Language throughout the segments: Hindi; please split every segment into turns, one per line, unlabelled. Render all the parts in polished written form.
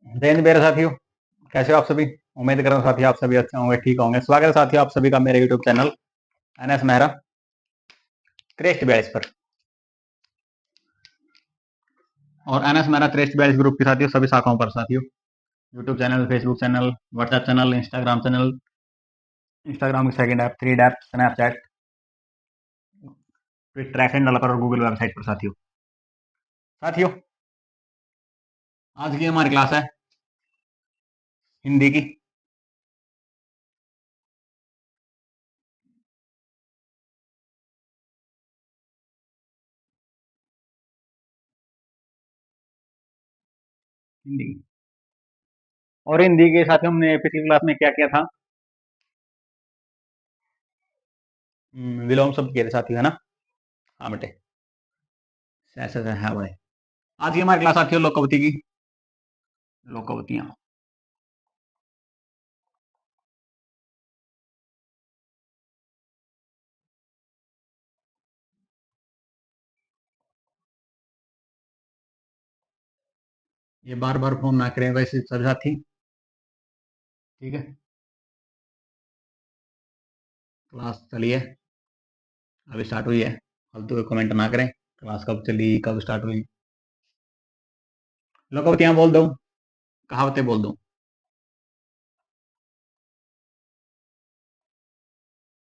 जय हिंद मेरे साथियों। कैसे हो आप सभी? उम्मीद कर रहा हूँ साथियों आप सभी अच्छे होंगे, ठीक होंगे। स्वागत है साथियों आप सभी का मेरे YouTube channel NS Mehra crest 42 पर। और एनएस मेहरा क्रेस्ट 42 ग्रुप के साथियों सभी शाखाओं पर साथियों, YouTube channel, Facebook channel, WhatsApp channel, Instagram channel, Instagram की second app, three app, Snapchat, फिर ट्रैक एंड डेवलपर और गूगल वेबसाइट पर साथियों। साथियों आज की हमारी क्लास है हिंदी की। हिंदी की और हिंदी के साथियों हमने पिछली क्लास में क्या किया था? विलोम शब्द किए थे साथियों, है ना? हाँ बेटे, ऐसे है बड़े। आज की हमारी क्लास साथियों लोकवती की। लोकवतियां। ये बार बार फोन ना करें वैसे सभी साथी, ठीक है? क्लास चलिए, अभी स्टार्ट हुई है। फालतू के कमेंट ना करें। क्लास कब चली, कब स्टार्ट हुई? लोकवतियां बोल दो, कहावतें बोल दो,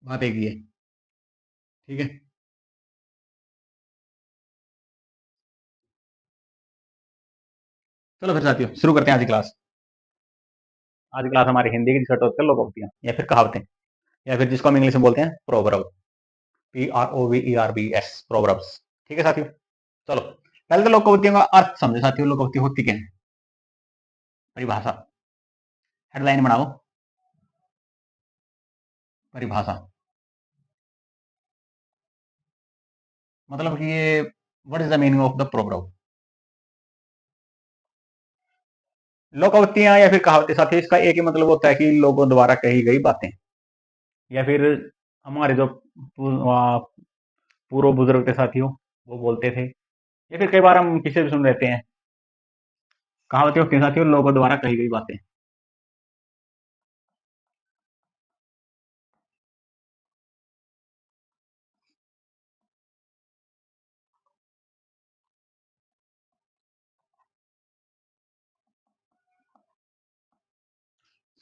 बात एक ही है, ठीक है? चलो फिर साथियों शुरू करते हैं आज की क्लास। आज की क्लास हमारी हिंदी की जिसका टॉपिक है लोकवतियां या फिर कहावतें, या फिर जिसको हम इंग्लिश में बोलते हैं प्रोवर्ब। PROVERBS, proverbs. ठीक है साथियों, चलो पहले तो लोकवतियों का अर्थ समझे साथियों। लोकवती होती क्या है? परिभाषा, हेडलाइन बनाओ। परिभाषा मतलब कि ये what is the meaning of the proverb. लोकवतियां या फिर कहावतें साथियों, इसका एक ही मतलब होता है कि लोगों द्वारा कही गई बातें, या फिर हमारे जो पूर्व बुजुर्ग थे साथियों वो बोलते थे, या फिर कई बार हम किसे भी सुन लेते हैं। कहावतें होती हैं साथियों लोगों द्वारा कही गई बातें।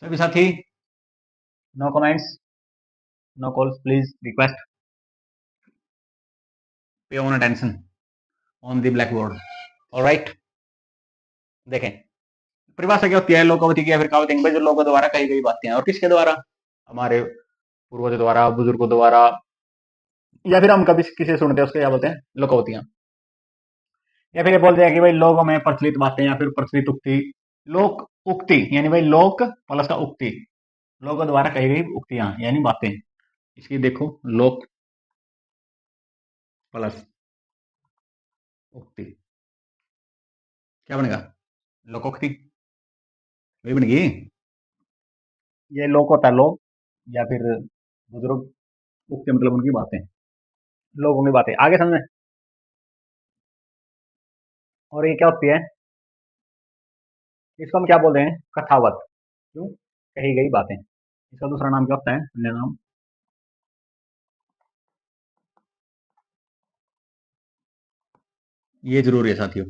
सभी साथी, no comments, no calls please, request, pay on attention on the blackboard. Alright, देखें परिभाषा क्या होती है लोकवती की या फिर कहावतें की? जो लोगों द्वारा कही गई बातें हैं, और किसके द्वारा? हमारे पूर्वजों द्वारा, बुजुर्गों द्वारा, या फिर हम कभी किसे सुनते हैं उसके क्या बोलते हैं? लोकवतियां। या फिर ये बोलते हैं कि भाई लोगों में प्रचलित बातें या फिर प्रचलित उक्ति। लोक उक्ति यानी भाई लोक प्लस का उक्ति, लोगों द्वारा कही गई उक्तियां यानी बातें। इसकी देखो, लोक प्लस उक्ति क्या बनेगा? लोकोक्ति, वही बनेगी। ये लोक होता है लोग, या फिर बुजुर्ग, उक्ति मतलब उनकी बातें, लोगों की बातें। आगे समझे? और ये क्या होती है? इसको हम क्या बोलते हैं? कथावत। क्यों? कही गई बातें। इसका दूसरा नाम क्या होता है? अन्य नाम, ये जरूरी है साथियों।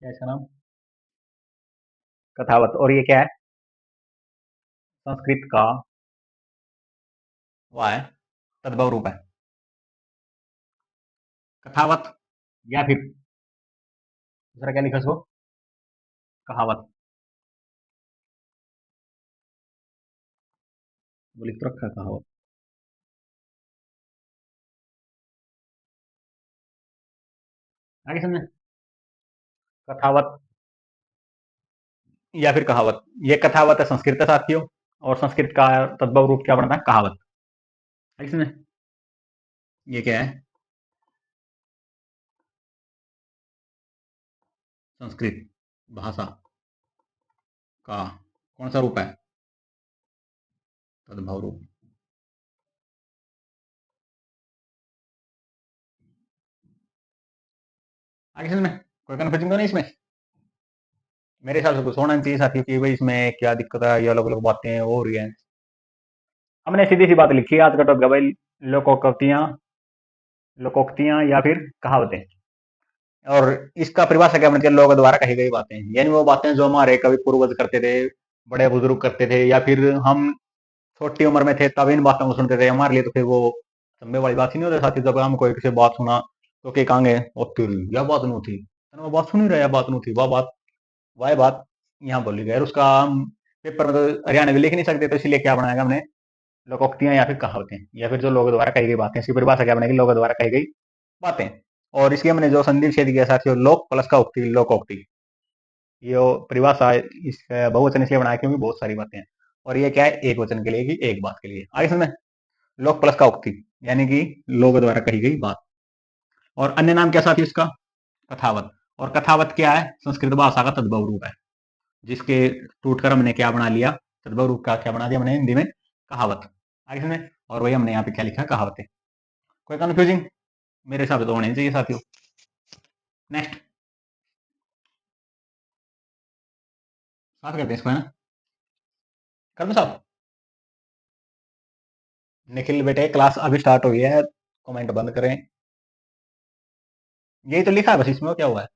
क्या इसका नाम? कथावत। और ये क्या है? संस्कृत का वह है, तद्भव रूप है। कथावत या फिर दूसरा क्या लिखा इसको? कहावत। वो लिख तो रखा है कहावत। आगे समझे? कथावत या फिर कहावत, ये कथावत है संस्कृत है साथियों, और संस्कृत का तद्भव रूप क्या बनता है? कहावत। आगे समझे? ये क्या है? संस्कृत भाषा का कौन सा रूप है? तद्भव रूप। आगे समझ में? कोई कन्फ्यूजन तो नहीं इसमें? मेरे हिसाब से कुछ होना नहीं चाहिए साथियों कि भाई इसमें क्या दिक्कत है, ये अलग अलग बातें हो रही हैं। हमने सीधी सी बात लिखी है आज का टॉपिक है भाई, लोकोक्तियां, लोकोक्तियां या फिर कहावतें। और इसका परिभाषा क्या मतलब, लोगों द्वारा कही गई बातें, यानी वो बातें जो हमारे कभी पूर्वज करते थे, बड़े बुजुर्ग करते थे, या फिर हम छोटी उम्र में थे तब इन बातों को सुनते थे, हमारे लिए तो फिर वो सम्मे वाली बात ही नहीं होती साथी। जब हम कोई किसी बात सुना तो क्या कहेंगे, ओ तेरी यह बात नहीं थी, वो बात सुन ही रहा, बात नहीं थी, वह बात यहाँ बोली गई। और उसका हम पेपर में तो हरियाणा भी लिख नहीं सकते, तो इसलिए क्या बनाएगा हमने, लोकोक्तियां या फिर कहावतें, या फिर जो लोगों द्वारा कही गई बातें, इसकी परिभाषा क्या बनेगी, लोगों द्वारा कही गई बातें। और इसकी हमने जो संधि विच्छेद किया साथियों, लोक प्लस का उक्ति, लोकोक्ति, ये परिभाषा इसका बहुवचन इसलिए बनाया क्योंकि बहुत सारी बातें हैं, और ये क्या है, एक वचन के लिए कि एक बात के लिए। आगे समझ, लोक प्लस का उक्ति यानी कि लोग द्वारा कही गई बात। और अन्य नाम क्या साथी इसका, कथावत। और कथावत क्या है, संस्कृत भाषा का तद्भव रूप है, जिसके टूटकर हमने क्या बना लिया, तद्भव रूप का क्या बना दिया हमने हिंदी में, कहावत। आगे समझ, और वही हमने यहाँ पे क्या लिखा, कहावतें। कोई कंफ्यूजिंग, मेरे हिसाब से तो होने चाहिए साथियों। नेक्स्ट, साथ करते हैं इसको, है ना, कर दो साहब। निखिल बेटे क्लास अभी स्टार्ट हुई है, कमेंट बंद करें। यही तो लिखा है बस, इसमें क्या हुआ है,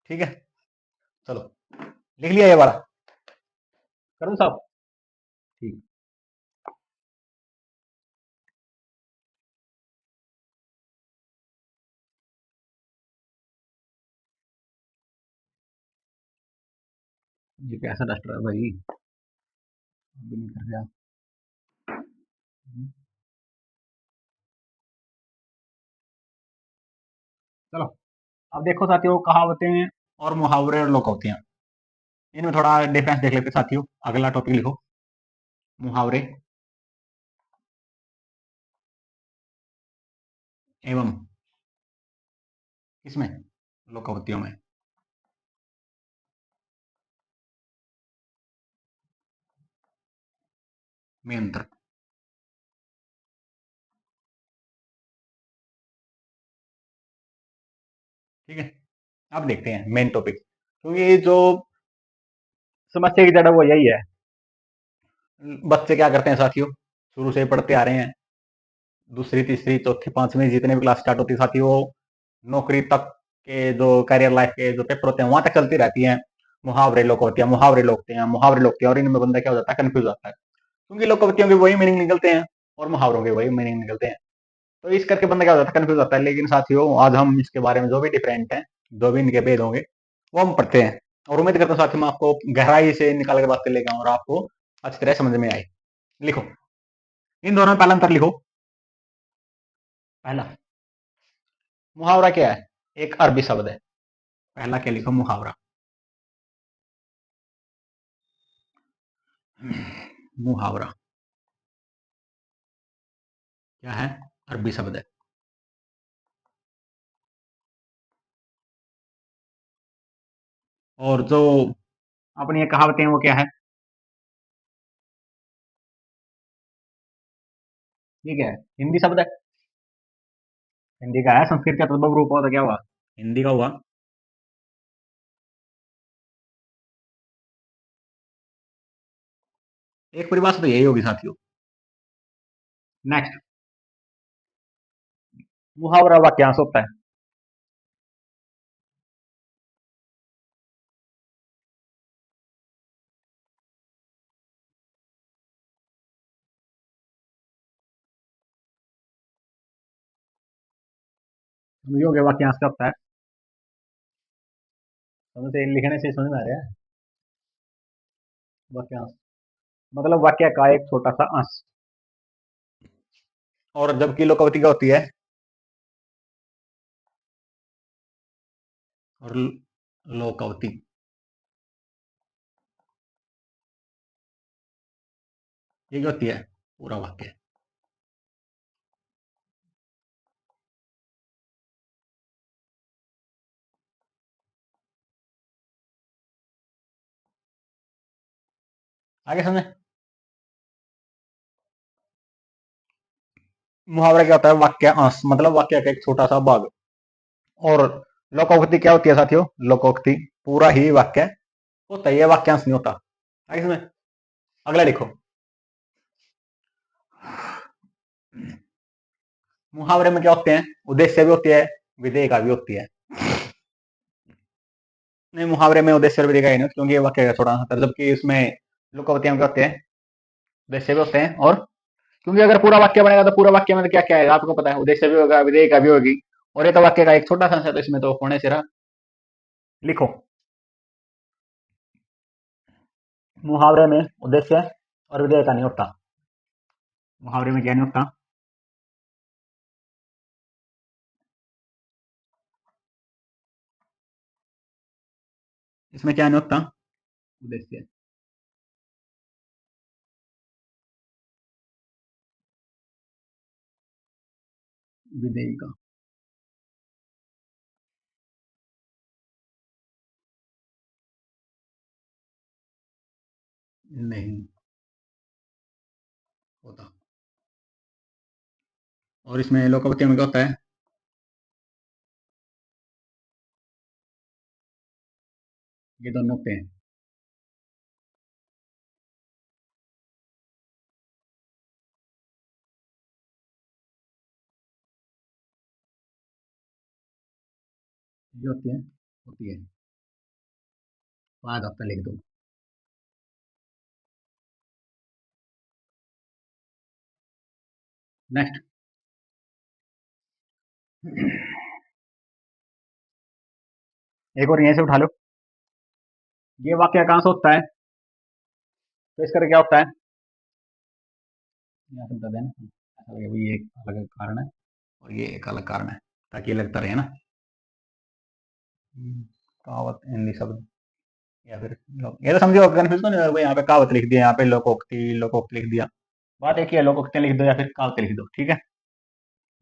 ठीक है, चलो लिख लिया ये वाला, कर दो साहब, ठीक। ये कैसा डस्टर है भाई, अभी नहीं कर गया। चलो, अब देखो साथियों, कहावतें और मुहावरे और लोकौक्तियां, इनमें थोड़ा डिफरेंस देख लेते हैं साथियों। अगला टॉपिक लिखो, मुहावरे एवं किसमें, लोकौक्तियों में, में अंतर, ठीक है। अब देखते हैं मेन टॉपिक, क्योंकि ये जो समस्या की जड़ है वो यही है। बच्चे क्या करते हैं साथियों, शुरू से पढ़ते आ रहे हैं, दूसरी तीसरी चौथी पांचवी जितने भी क्लास स्टार्ट होती है साथियों, वो नौकरी तक के जो करियर लाइफ के जो पेपर होते हैं वहां तक चलती रहती हैं। मुहावरे लोकवतियां, मुहावरे लोकतियां, मुहावरे लोकतियां, और इनमें बंदा क्या हो जाता है, कंफ्यूज होता है, क्योंकि लोकवतियों के वही मीनिंग निकलते हैं और मुहावरों के वही मीनिंग निकलते हैं। तो इस करके बंदा क्या हो जाता है, कंफ्यूज होता है। लेकिन साथियों आज हम इसके बारे में जो भी डिफरेंट है, जो भी इनके भेद होंगे वो हम पढ़ते हैं, और उम्मीद करता हूँ साथियों मैं आपको गहराई से निकाल के बात कर लेगा और आपको अच्छी तरह समझ में आए। लिखो, इन दोनों में पहला अंतर लिखो। पहला, मुहावरा क्या है, एक अरबी शब्द है। पहला क्या लिखो, मुहावरा। मुहावरा क्या है, अरबी शब्द है। और जो अपनी ये कहावतें हैं वो क्या है, ये क्या है, हिंदी शब्द है। हिंदी का है, संस्कृत का तद्भव रूप हुआ तो क्या हुआ, हिंदी का हुआ। एक परिभाषा तो यही होगी साथियों। नेक्स्ट, मुहावरा वाक्यांश होता है। समझोगे वाक्यांश क्या होता है, समझ से लिखने से समझ में आ रहा है। वाक्यांश मतलब वाक्य का एक छोटा सा अंश। और जबकि लोकवती क्या होती है, और लोकवती ये क्या होती है, पूरा वाक्य। आगे समझे, मुहावरा क्या होता है, वाक्य अंश मतलब वाक्य का एक छोटा सा भाग। और लोकोक्ति क्या होती है साथियों, लोकोक्ति पूरा ही वाक्य होता है, ये वाक्यांश नहीं होता। आगे इसमें अगला लिखो। मुहावरे में क्या होते हैं? उद्देश्य भी होती है, विधेय का भी होती है। नहीं, मुहावरे में उद्देश्य और विधेय का ही नहीं, क्योंकि ये वाक्य का थोड़ा सा, जबकि इसमें लोकोक्तियां क्या होते हैं? उद्देश्य भी होते हैं, और क्योंकि अगर पूरा वाक्य बनेगा तो पूरा वाक्य में तो क्या क्या है आपको पता है, उद्देश्य भी होगा, विधेय का भी होगी, और ये तो वाक्य का एक छोटा सा है, तो इसमें तो होने से रहा। लिखो, मुहावरे में उद्देश्य और विधेय का नहीं होता। मुहावरे में क्या नहीं होता? इसमें क्या नहीं होता? उद्देश्य, विधेय का नहीं होता। और इसमें लोकोक्तियों में क्या होता है? ये दोनों होते हैं। ये होती है। बाद हफ्ता लिख दो। नेक्स्ट, एक और यहीं से उठा लो। ये वाक्य कहां से होता है? तो इसका क्या होता है? यहाँ से बता देना, ऐसा लगे भाई ये एक अलग कारण है और ये एक अलग कारण है, ताकि ये लगता रहे ना। कहावत, हिंदी शब्द, या फिर ये तो समझो, कन्फ्यूज तो नहीं होगा, यहाँ पे कहावत लिख दिया, यहाँ पे लोकोक्ति लोकोक्ति लिख दिया। बात एक ही है, लोकोक्ति लिख दो या फिर कहावत लिख दो, ठीक है।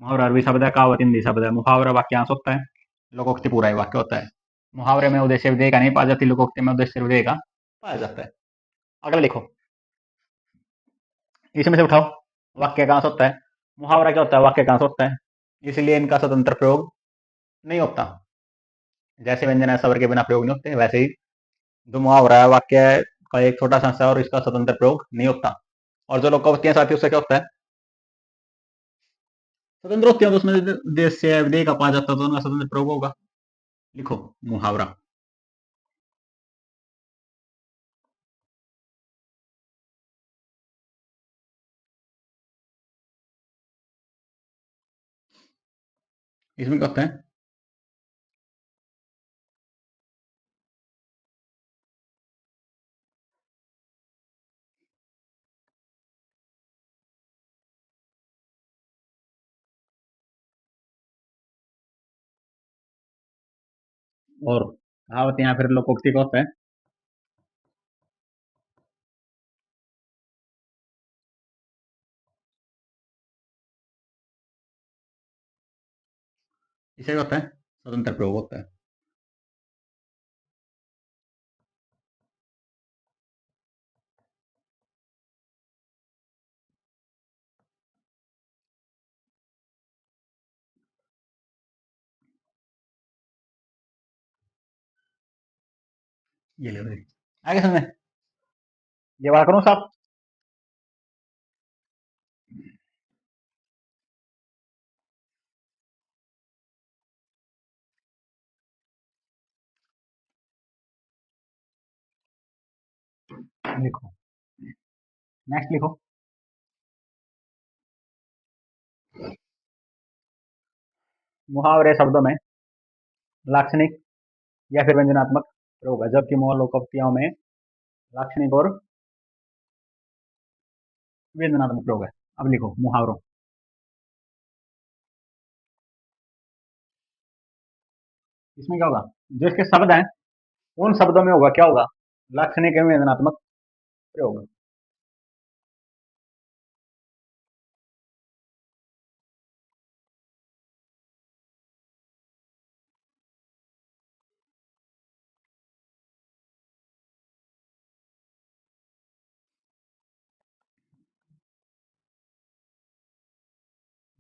मुहावरा अरबी शब्द है, कहावत हिंदी शब्द है। मुहावरा वाक्यांश होता है, लोकोक्ति पूरा ही वाक्य होता है। मुहावरे में उद्देश्य विधेय का नहीं पाया जाती, लोकोक्ति में उद्देश्य विधेय का पाया जाता है। अगला लिखो, इसमें से उठाओ, वाक्य कहां से होता है? मुहावरा क्या होता है? वाक्य कहां से होता है, इसलिए इनका स्वतंत्र प्रयोग नहीं होता। जैसे व्यंजन स्वर के बिना प्रयोग नहीं होते, वैसे ही जो मुहावरा है वाक्य का एक छोटा सा और इसका स्वतंत्र प्रयोग नहीं होता। और जो लोकोक्तियां साथी, उससे क्या होता है? स्वतंत्र होती है, तो उसमें देश से विधेय का पाया जाता है, तो उनका स्वतंत्र प्रयोग होगा। लिखो, मुहावरा। इसमें क्या होता है? और कहावत यहाँ फिर लोकोक्ति का होता है। इसे क्या होता है? स्वतंत्र प्रयोग होता है। ये ले भाई, आगे समझे? ये वाला करूँ साहब? लिखो, नेक्स्ट लिखो। मुहावरे शब्दों में लाक्षणिक या फिर व्यंजनात्मक प्रयोग है, जबकि मोह लोकोक्तियों में लाक्षणिक और व्यंजनात्मक प्रयोग है। अब लिखो मुहावरों। इसमें क्या होगा? जो इसके शब्द हैं, उन शब्दों में होगा क्या होगा? लाक्षणिक एवं व्यंजनात्मक प्रयोग।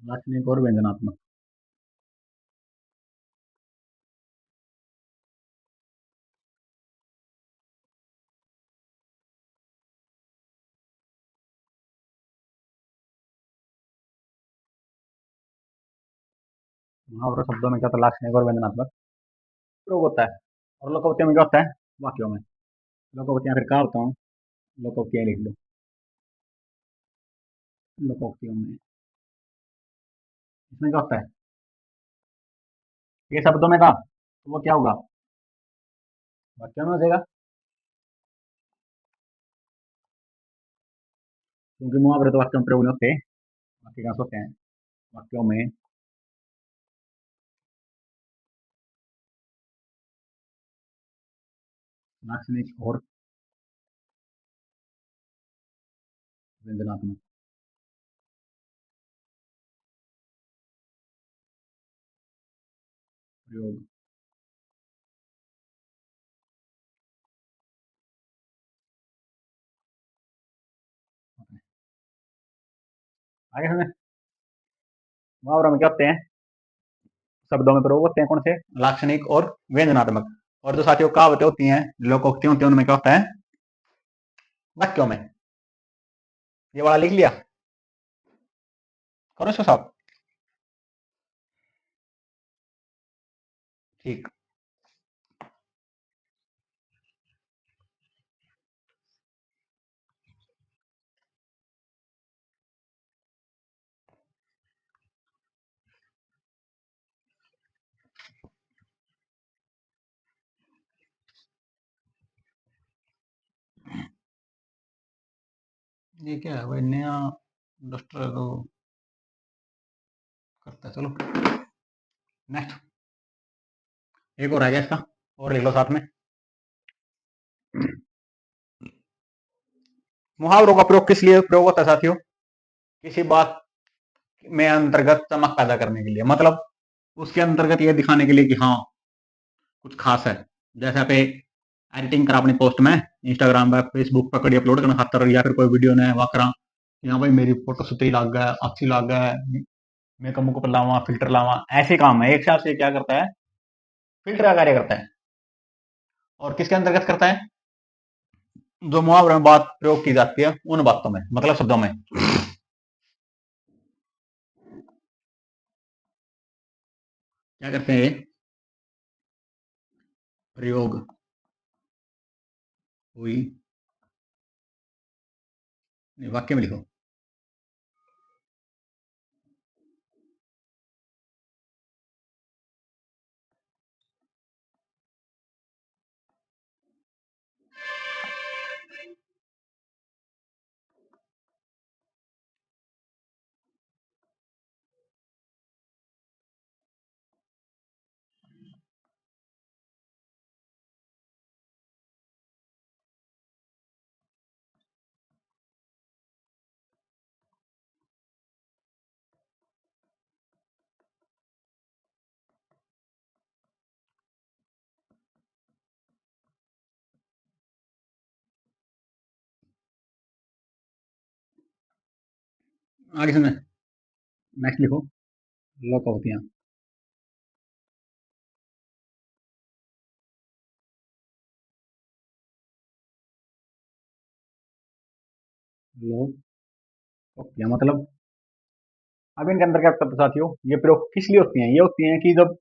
लाक्षणिक और व्यंजनात्मक। मुहावरा शब्दों में क्या होता है? लाक्षणिक और व्यंजनात्मक प्रयोग होता है। और लोकोक्तियों में क्या होता है? वाक्यों में। लोकोक्तियां फिर कहा होता हूँ, लोकोक्तियां लिख लो। लोकोक्तियों में इसमें क्या होता है? ये शब्दों में था तो वो क्या होगा? वाक्यों में हो जाएगा, क्योंकि मुहावरे तो वाक्यों में प्रयोग नहीं होते। वाक्य कहाँ से होते हैं? वाक्यों में। लाक्षणिक और व्यंजनात्मक प्रयोग। आगे समझे? मुहावरा में क्या होते हैं? शब्दों में प्रयोग होते हैं कौन से? लाक्षणिक और व्यंजनात्मक। और जो साथियों कहावतें होती हैं, लोकोक्ति होती हैं, उनमें क्या होता है? वाक्यों में। ये वाला लिख लिया, करो इसको साफ। ठीक। ये क्या है भाई, नया डस्टर तो करता है। चलो नेक्स्ट, एक और आ गया इसका, और लिख लो साथ में। मुहावरों का प्रयोग किस लिए प्रयोग होता है साथियों? किसी बात में अंतर्गत चमक पैदा करने के लिए, मतलब उसके अंतर्गत ये दिखाने के लिए कि हाँ कुछ खास है। जैसे आप एडिटिंग करा अपनी पोस्ट में, इंस्टाग्राम पर, फेसबुक पर कड़ी अपलोड करना खातर, या फिर कोई वीडियो ने वहाँ करा कि हाँ भाई मेरी फोटो सुथरी लग गया, अच्छी लग गया, मेकअप मुकअप लावा, फिल्टर लावा, ऐसे काम है। एक हिसाब से क्या करता है? फिल्टर का कार्य करता है। और किसके अंतर्गत करता है? जो मुहावरे में बात प्रयोग की जाती है उन बातों में, मतलब शब्दों में। क्या करते हैं? प्रयोग हुई, वाक्य में लिखो। आगे सुने, नेक्स्ट लिखो। लोकोक्तियां। लोकोक्तियां मतलब, अब इनके अंदर क्या करते साथियों? ये प्रयोग किस लिए होती हैं? ये होती हैं कि जब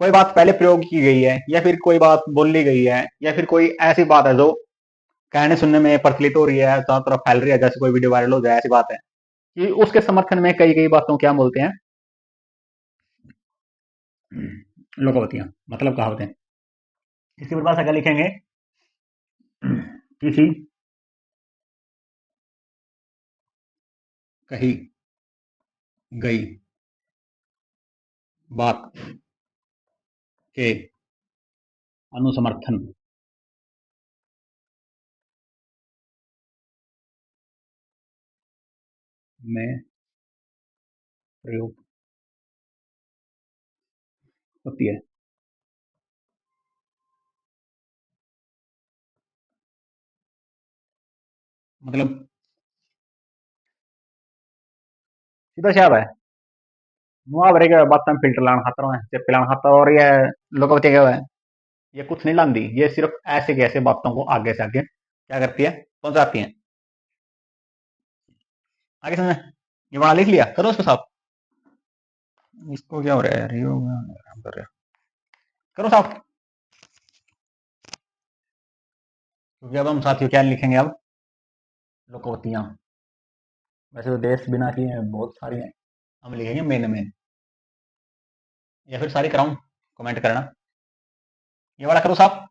कोई बात पहले प्रयोग की गई है, या फिर कोई बात बोली गई है, या फिर कोई ऐसी बात है जो कहने सुनने में प्रचलित हो रही है, चारों तरफ फैल रही है, जैसे कोई वीडियो वायरल हो जाए, ऐसी बात है कि उसके समर्थन में कई कई बातों क्या बोलते हैं? लोकोक्तियां मतलब कहावतें। इसकी परिभाषा क्या लिखेंगे? किसी कही गई बात के अनुसमर्थन में प्रयोग होती है। मतलब सीधा साफ है, मुहावरे के बात में फिल्टर लाना खाता है, चेप्पे लाना खाता, और ये लोकोक्ति क्या है? ये कुछ नहीं लाती, ये सिर्फ ऐसे कैसे बातों को आगे से आगे क्या करती है? पहुंचाती है। आगे समझे? ये बड़ा लिख लिया, करो उसके साथ। इसको क्या हो रहा है यार, ये आराम कर रहा है। करो साहब। क्योंकि अब हम साथियों क्या लिखेंगे अब, लोकोक्तियां। वैसे तो देश बिना की हैं बहुत सारी हैं, हम लिखेंगे मेन मेन, या फिर सारी कराऊं, कमेंट करना। ये वाला करो साहब।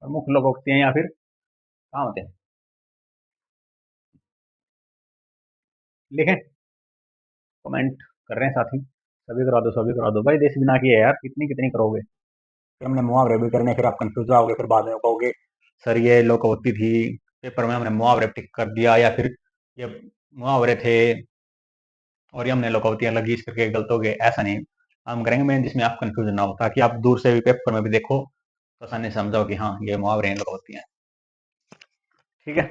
प्रमुख लोकोक्तियां या फिर कहाँ होते हैं, लिखें। कमेंट कर रहे हैं साथी, सभी करा दो, सभी करा दो भाई। देश बिना की है यार, कितनी कितनी करोगे। फिर हमने मुहावरे भी करने, फिर आप कंफ्यूज आओगे, फिर बाद में कहोगे सर ये लोकोक्ति थी, पेपर में हमने मुहावरे टिक कर दिया, या फिर ये मुहावरे थे और ये हमने लोकोक्तियां लगी इस करके गलत हो गए। ऐसा नहीं, हम करेंगे मेन जिसमें आप कंफ्यूजन ना हो, ताकि आप दूर से भी पेपर में भी देखो तो आसानी से समझाओ कि हाँ ये मुहावरे हैं, लोकोक्तियां। ठीक है,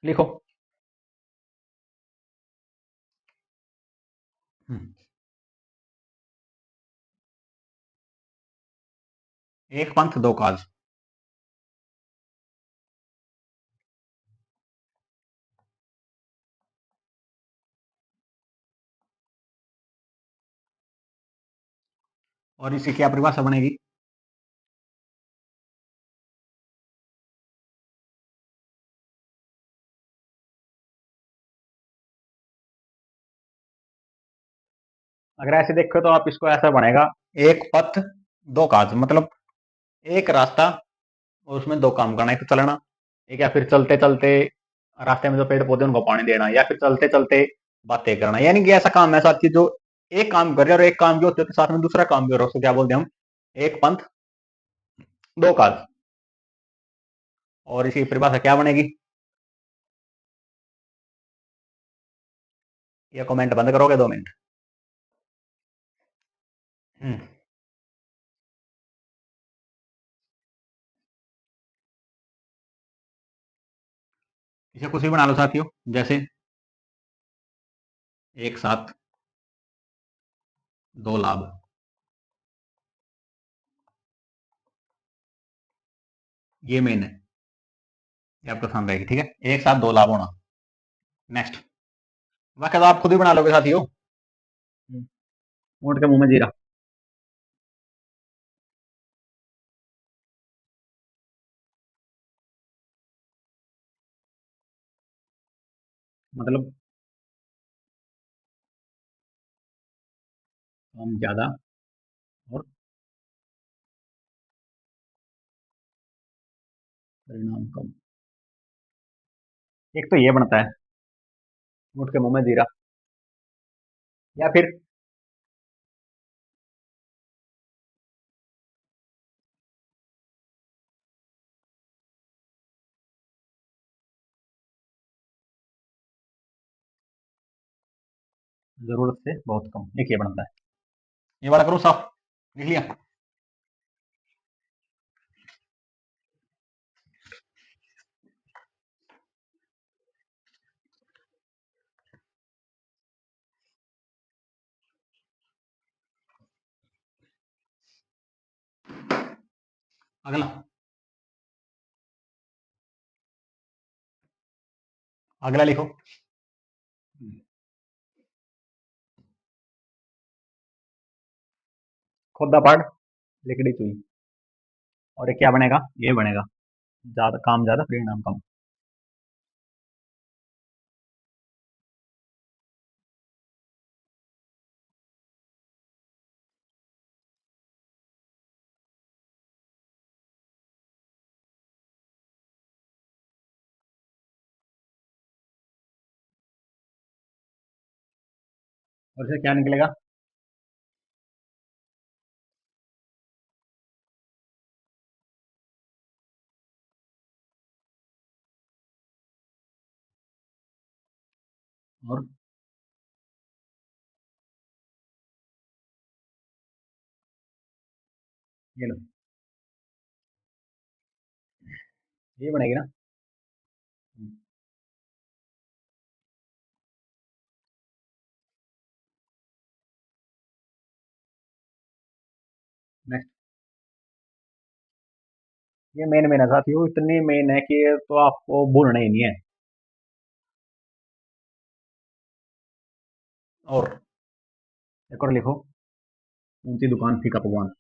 लिखो। एक पंथ दो काज। और इसकी क्या परिभाषा बनेगी, अगर ऐसे देखो तो आप इसको ऐसा बनेगा, एक पथ दो काज, मतलब एक रास्ता और उसमें दो काम करना, एक तो चलना, एक या फिर चलते चलते रास्ते में जो पेड़ पौधे उनको पानी देना, या फिर चलते चलते बातें करना। यानी कि ऐसा काम है साथी जो एक काम कर रहे हैं और एक काम जो होते साथ में दूसरा काम भी हो रहा है, उसको क्या बोलते हैं हम, एक पंथ दो काज। और इसकी परिभाषा क्या बनेगी, ये कमेंट बंद करोगे 2 मिनट। हम्म, इसे कुछ भी बना लो साथियों, जैसे एक साथ दो लाभ, ये मेन है, ये आपको पसंद आएगी। ठीक है, एक साथ दो लाभ होना। नेक्स्ट, वाक्य तो आप खुद ही बना लोगे साथियों। ऊंट के मुंह में जीरा, मतलब हम ज्यादा और परिणाम कम। एक तो ये बनता है, ऊंट के मुंह में जीरा, या फिर जरूरत से बहुत कम, एक ये बनता है। ये वाला करूं साफ, लिख लिया। अगला, अगला लिखो। खोदा पाड़, लिकड़ी चुई। और ये क्या बनेगा, ये बनेगा ज्यादा काम ज्यादा परिणाम कम। और इससे क्या निकलेगा? और ये लो, ये बनेगी ना। नेक्स्ट। ये मेन है साथियों, इतनी मेन है कि ये तो आपको भूलना ही नहीं है। और एक और लिखो, ऊंची दुकान फीका पकवान।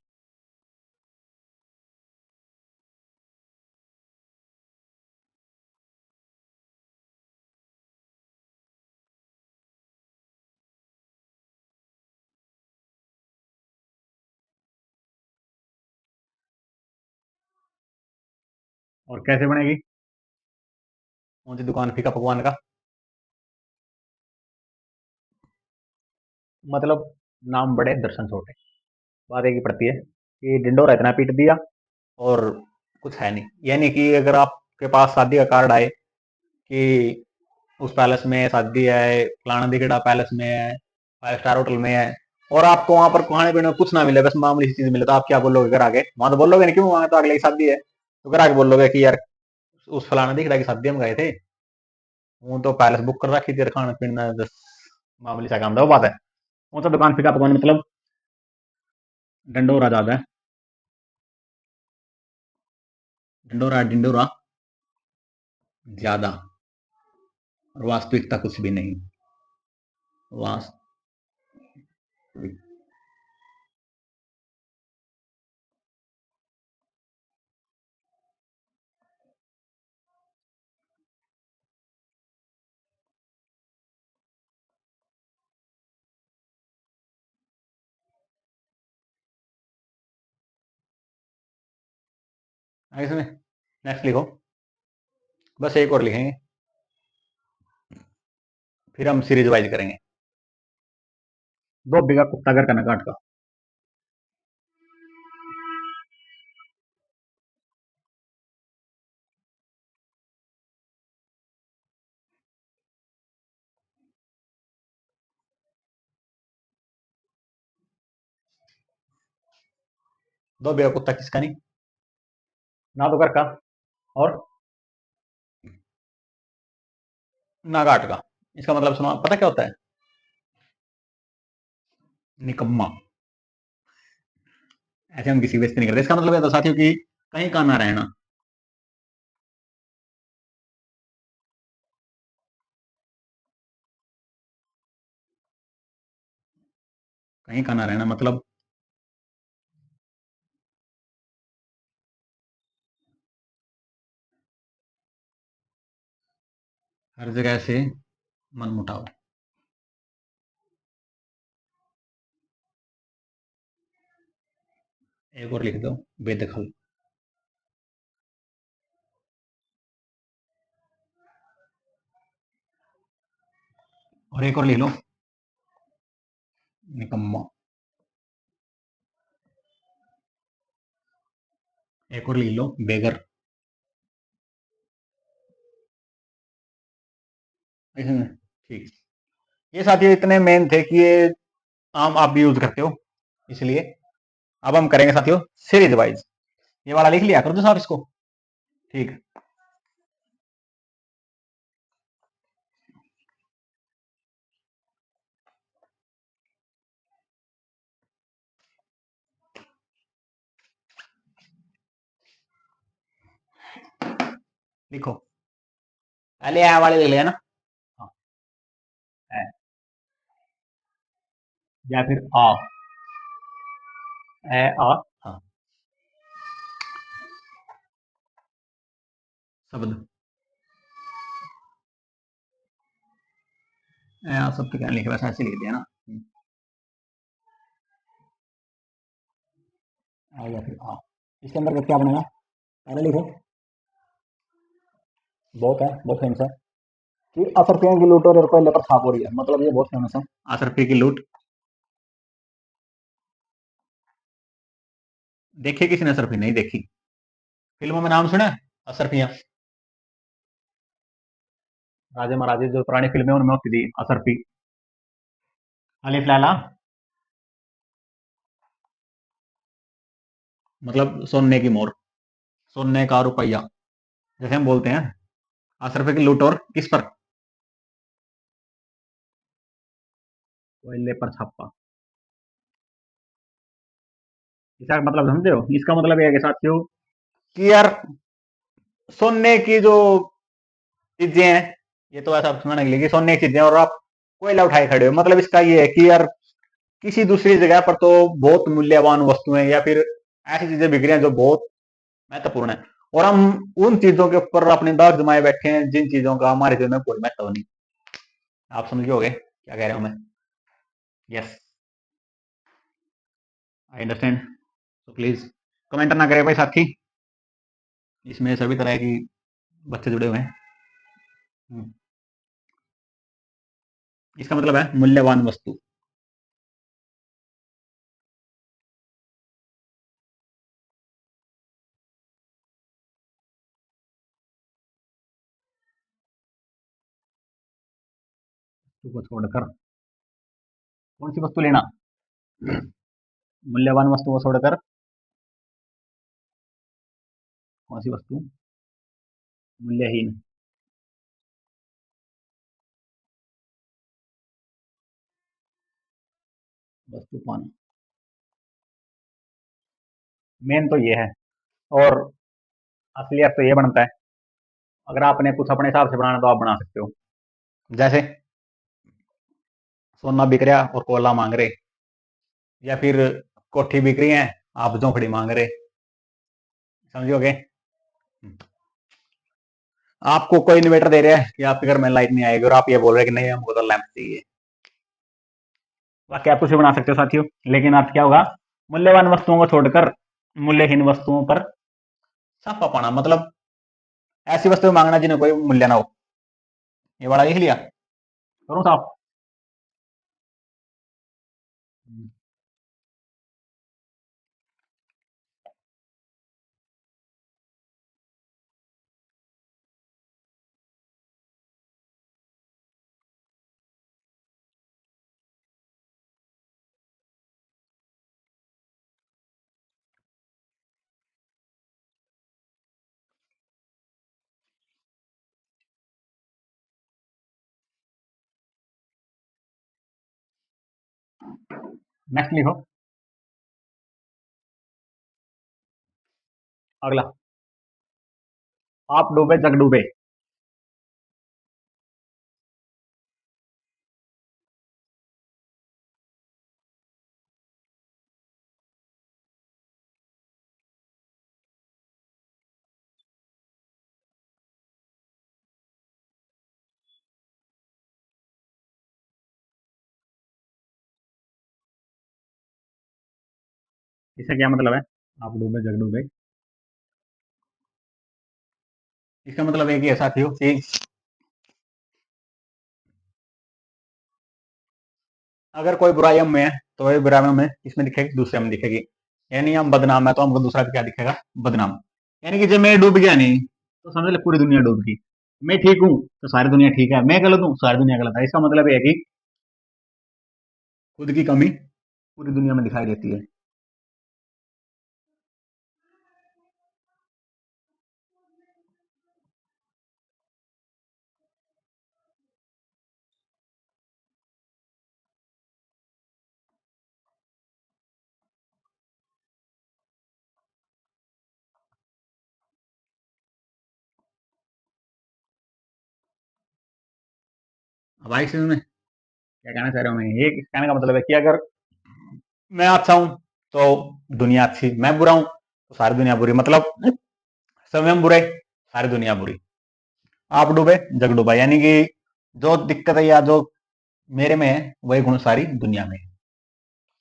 और कैसे बनेगी ऊंची दुकान फीका पकवान का? मतलब नाम बड़े दर्शन छोटे। बात एक ही पड़ती है कि डिंडोरा इतना पीट दिया और कुछ है नहीं। यानी कि अगर आपके पास शादी का कार्ड आए कि उस पैलेस में शादी है, फलाना दिगड़ा पैलेस में है, 5 स्टार होटल में है, और आपको वहां पर खाने पीने में कुछ ना मिले, बस मामूली सी चीज मिले, तो आप क्या बोलोगे घर आके? वहां तो बोलोगे नहीं, क्यों? वहां तो अगले की शादी है, तो घर आके बोलोगे कि यार उस फलाना दिगड़ा की शादी हम गए थे, वो तो पैलेस बुक कर रखी थी, खाना पीना बस मामूली सा काम था। वो बात है। वो तो दुकान फीका पकवान मतलब डंडोरा ज्यादा है। डंडोरा डिंडोरा ज्यादा, और वास्तविकता कुछ भी नहीं। वास्तविक। इसमें नेक्स्ट लिखो, बस एक और लिखेंगे, फिर हम सीरीज वाइज करेंगे। धोबी का कुत्ता घर का न काट का। धोबी का कुत्ता किसका नहीं? ना तो घर का, और ना काट का। इसका मतलब सुनो, पता क्या होता है? निकम्मा। ऐसे हम किसी बेइज्जती नहीं करते। इसका मतलब है तो साथियों कि कहीं का ना रहना। कहीं का ना रहना मतलब हर जगह से मन मुटाव। एक और लिख दो, बेदखल। और एक और लिख लो, निकम्मा। एक और लिख लो, बेगर। ठीक। ये साथियों इतने मेन थे कि ये आम आप भी यूज करते हो, इसलिए अब हम करेंगे साथियों सीरीज वाइज। ये वाला लिख लिया कर दो साहब इसको। ठीक है, लिखो। पहले आ वाले लिख लिया ना? हाँ, है। या फिर आ, ए आ। हाँ, शब्द। ए आ शब्द क्या लिखे, वैसे ऐसे लिख दिया ना। आ या फिर आ। इसके अंदर क्या बनेगा? पहले लिखो। बहुत है, बहुत फेमस है। कि असरफियां की लूट और कोयले पर छाप हो रही है, मतलब ये बहुत फेमस है, असरफी की लूट। देखी किसी ने असरफी? नहीं देखी। फिल्मों में नाम सुना है असरफियां? राजे महाराजे जो पुरानी फिल्में उनमें होती थी असरफी। अलिफ लैला, मतलब सोने की मोर, सोने का रुपया, जैसे हम बोलते हैं। असरफी की लूट और किस पर? कोयले पर छापा। इसका मतलब समझे हो? इसका मतलब यह है कि साथियों कि यार सोने की जो चीजें हैं, ये तो ऐसा समझने के लिए कि सोने की चीजें और आप कोयला उठाए खड़े हो, मतलब इसका ये है कि यार किसी दूसरी जगह पर तो बहुत मूल्यवान वस्तुएं या फिर ऐसी चीजें बिक रही हैं जो बहुत महत्वपूर्ण है, और हम उन चीजों के ऊपर अपने दाग जमाए बैठे हैं जिन चीजों का हमारे जीवन में कोई महत्व नहीं। आप समझ गए क्या कह रहे हो मैं? Yes, I understand. तो प्लीज कमेंट ना करें भाई साथी, इसमें सभी तरह की बच्चे जुड़े हुए हैं। इसका मतलब है मूल्यवान वस्तु। वस्तु को छोड़कर कौन सी वस्तु लेना? मूल्यवान वस्तु को छोड़कर कौन सी वस्तु मूल्यहीन? वस्तु पाना, मेन तो ये है। और असलियत तो ये बनता है, अगर आपने कुछ अपने हिसाब से बनाना तो आप बना सकते हो। जैसे सोना बिक रहा और कोला मांग रहे, या फिर कोठी बिक रही है आप जोखड़ी मांग रहे। समझोगे? आपको कोई इन्वेटर दे रहा है कि आपके घर में लाइट नहीं आएगी और आप ये बोल रहे हैं कि नहीं हमको तो लैंप चाहिए। वाकई आप कुछ भी बना सकते हो साथियों, लेकिन अर्थ क्या होगा? मूल्यवान वस्तुओं को छोड़कर मूल्यहीन वस्तुओं पर छापा पाना, मतलब ऐसी वस्तु मांगना जिन्हें कोई मूल्य ना हो। ये बड़ा लिख लिया, करूं साफ? नेक्स्ट लिखो, अगला। आप डूबे जग डूबे। इसका क्या मतलब है? आप डूबे जग डूबे, इसका मतलब एक ही है साथियों कि अगर कोई बुराई हम में है तो वही बुराई हमें किसमें दिखेगी? दूसरे में दिखेगी। यानी हम बदनाम है तो हमको दूसरा क्या दिखेगा? बदनाम। यानी कि जब मैं डूब गया नहीं तो समझ ले पूरी दुनिया डूब गई। मैं ठीक हूं तो सारी दुनिया ठीक है, मैं गलत हूं सारी दुनिया गलत है। इसका मतलब यह है कि खुद की कमी पूरी दुनिया में दिखाई देती है। अब आई समझ में क्या कहना चाह रहा हूं मैं? ये कहने का मतलब है कि अगर मैं अच्छा हूं तो दुनिया अच्छी, मैं बुरा हूं तो सारी दुनिया बुरी, मतलब सब हम बुरे सारी दुनिया बुरी। आप डूबे जग डूबा, यानी कि जो दिक्कत है या जो मेरे में है वही गुण सारी दुनिया में है।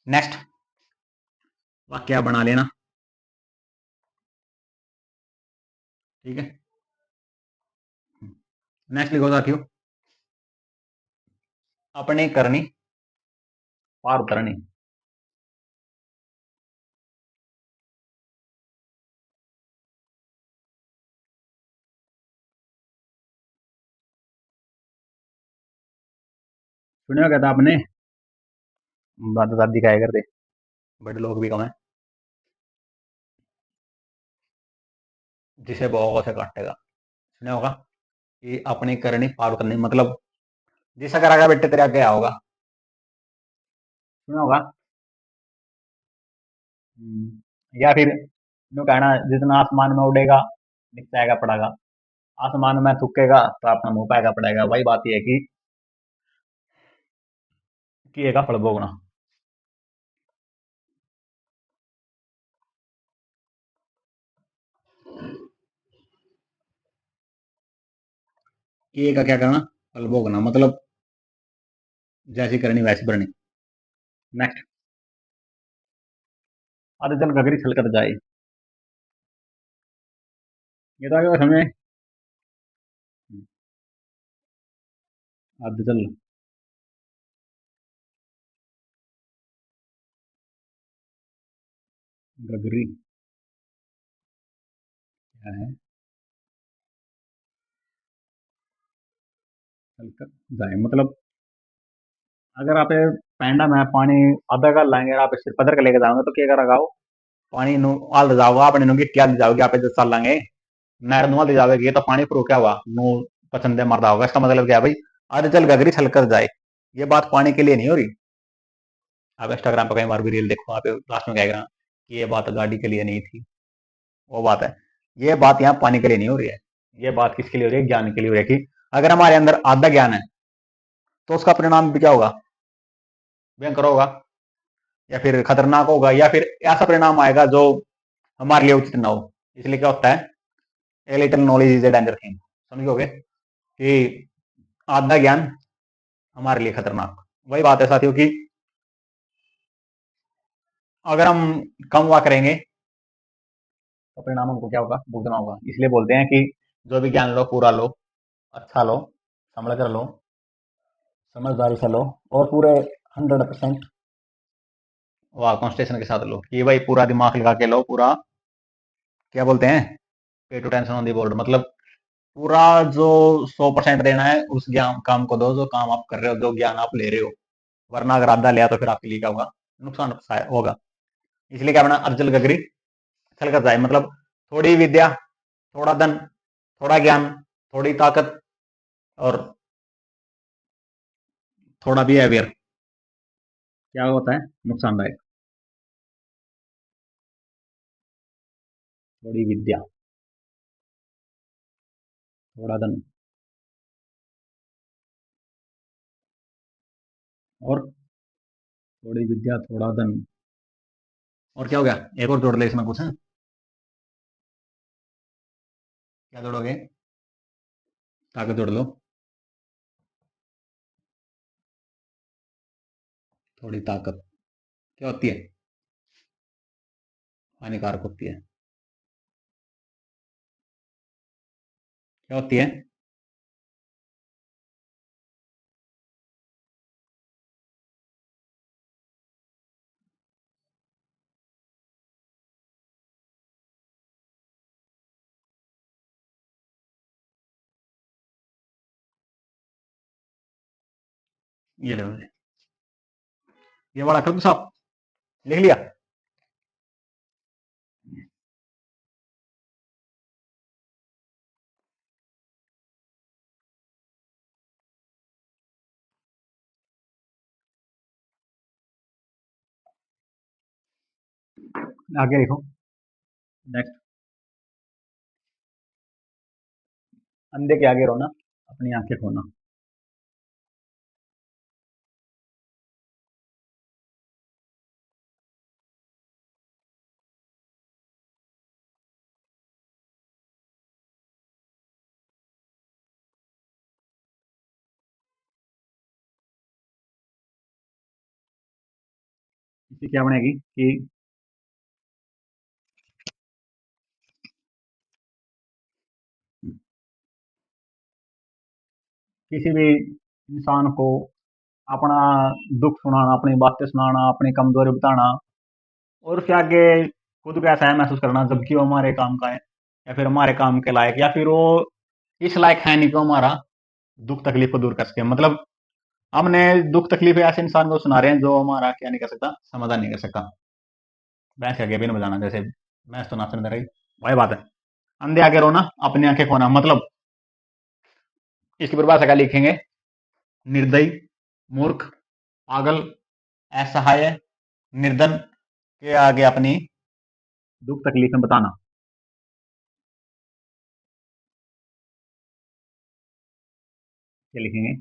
नेक्स्ट वाक्य बना लेना, ठीक है। नेक्स्ट लिखो साथियों, अपनी करनी पार उतरनी। सुना क्या था आपने? दादा दादी क्या करते, बड़े लोग भी कम है, जिसे बहु से काटेगा। सुना होगा कि अपनी करनी पार उतरनी, मतलब जिसे कराएगा बेटे तेरे आगे आओगा। सुना होगा। या फिर यूँ कहना, जितना आसमान में उड़ेगा नीचे आएगा पड़ेगा, आसमान में थूकेगा तो अपना मुंह पाएगा पड़ेगा। वही बात ये है कि ये का फल भोगना। ये का क्या करना, फल भोगना, मतलब जैसी करनी वैसी भरनी। नेक्स्ट, आधे जल गगरी छलकत जाए। ये तो आगे समझ में। आधे जल गगरी क्या है, छलकत जाए मतलब, अगर आप पैंडा में पानी आधा कर लाएंगे और आप सिर पधर के लेके जाओगे तो क्या करेगा वो, पानी नु आल जाओगा अपने नु गिट्टी आल जाओगी, आप इधर चल लाएंगे नहर नु आल जाओगे, ये तो पानी प्रो क्या हुआ नु पसंदे मरदा होगा। इसका मतलब क्या है भाई, आधे जल गगरी छलकर जाए, ये बात पानी के लिए नहीं हो रही। आप इंस्टाग्राम पर कई बार भी रील देखो, आप लास्ट में कहेगा कि ये बात गाड़ी के लिए नहीं थी, वो बात है। ये बात यहाँ पानी के लिए नहीं हो रही है, ये बात किसके लिए हो रही है, ज्ञान के लिए हो रही है। कि अगर हमारे अंदर आधा ज्ञान है तो उसका परिणाम भी क्या होगा, भयंकर होगा, या फिर खतरनाक होगा, या फिर ऐसा परिणाम आएगा जो हमारे लिए उचित ना हो। इसलिए क्या होता है, a little knowledge is a danger thing, समझोगे कि आधा ज्ञान हमारे लिए खतरनाक। वही बात है साथियों की अगर हम कम हुआ करेंगे तो परिणाम हमको क्या होगा, भुगतना होगा। इसलिए बोलते हैं कि जो भी ज्ञान लो पूरा लो, अच्छा लो, समझ कर लो, समझदारी से लो, और पूरे 100% वाह कॉन्सेंट्रेशन के साथ लो, कि भाई पूरा दिमाग लगा के लो, पूरा क्या बोलते हैं, pay attention on the board, मतलब पूरा जो 100% देना है उस ज्ञान काम को दो, जो काम आप कर रहे हो, जो ज्ञान आप ले रहे हो। वरना अगर आधा लिया तो फिर आपके लिए क्या होगा, नुकसान होगा। इसलिए क्या बना, अर्जल गगरी छलकत जाए, मतलब थोड़ी विद्या, थोड़ा धन, थोड़ा ज्ञान, थोड़ी ताकत, और थोड़ा बिहेवियर क्या होता है, नुकसानदायक। थोड़ी विद्या, थोड़ा धन, और थोड़ी विद्या थोड़ा धन, और क्या हो गया, एक और जोड़ ले इसमें कुछ है, क्या जोड़ोगे, ताकत जोड़ लो, थोड़ी ताकत क्या होती है, हानिकारक होती है। क्या होती है, ये लो, ये वाला कर दो साहब, लिख लिया। आगे लिखो। नेक्स्ट, अंधे के आगे रोना, अपनी आंखें खोना। इससे क्या बनेगी कि किसी भी इंसान को अपना दुख सुनाना, अपनी बातें सुनाना, अपनी कमजोरी बताना, और उसके आगे खुद को ऐसा महसूस करना जबकि वो हमारे काम का है, या फिर हमारे काम के लायक, या फिर वो इस लायक है नहीं कि वो हमारा दुख तकलीफ को दूर कर सके। मतलब हमने दुख तकलीफ ऐसे इंसान को सुना रहे हैं जो हमारा क्या नहीं कर सकता, समाधान नहीं कर सकता। भैंस के आगे भी नहीं बजाना, जैसे भैंस तो नाचने दे रही, वही बात है। अंधे आगे रोना, अपनी आंखें खोना। मतलब इसकी परिभाषा क्या लिखेंगे? निर्दयी, मूर्ख, पागल, असहाय, निर्धन के आगे अपनी दुख तकलीफें बताना। क्या लिखेंगे?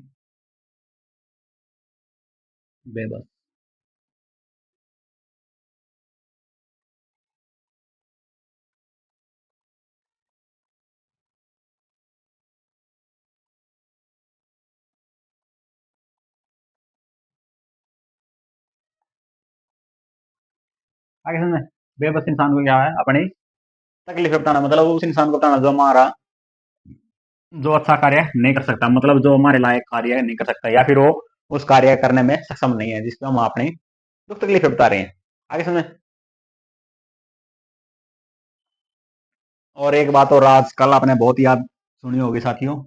बेबस। आगे समझ में? बेबस इंसान को क्या है? अपनी तकलीफें बताना, मतलब उस इंसान को बताना जो हमारा जो अच्छा कार्य नहीं कर सकता, मतलब जो हमारे लायक कार्य नहीं कर सकता, या फिर वो उस कार्य करने में सक्षम नहीं है जिसको हम अपनी दुख तकलीफें बता रहे हैं। आगे समझ? और एक बात और आजकल आपने बहुत याद सुनी होगी साथियों,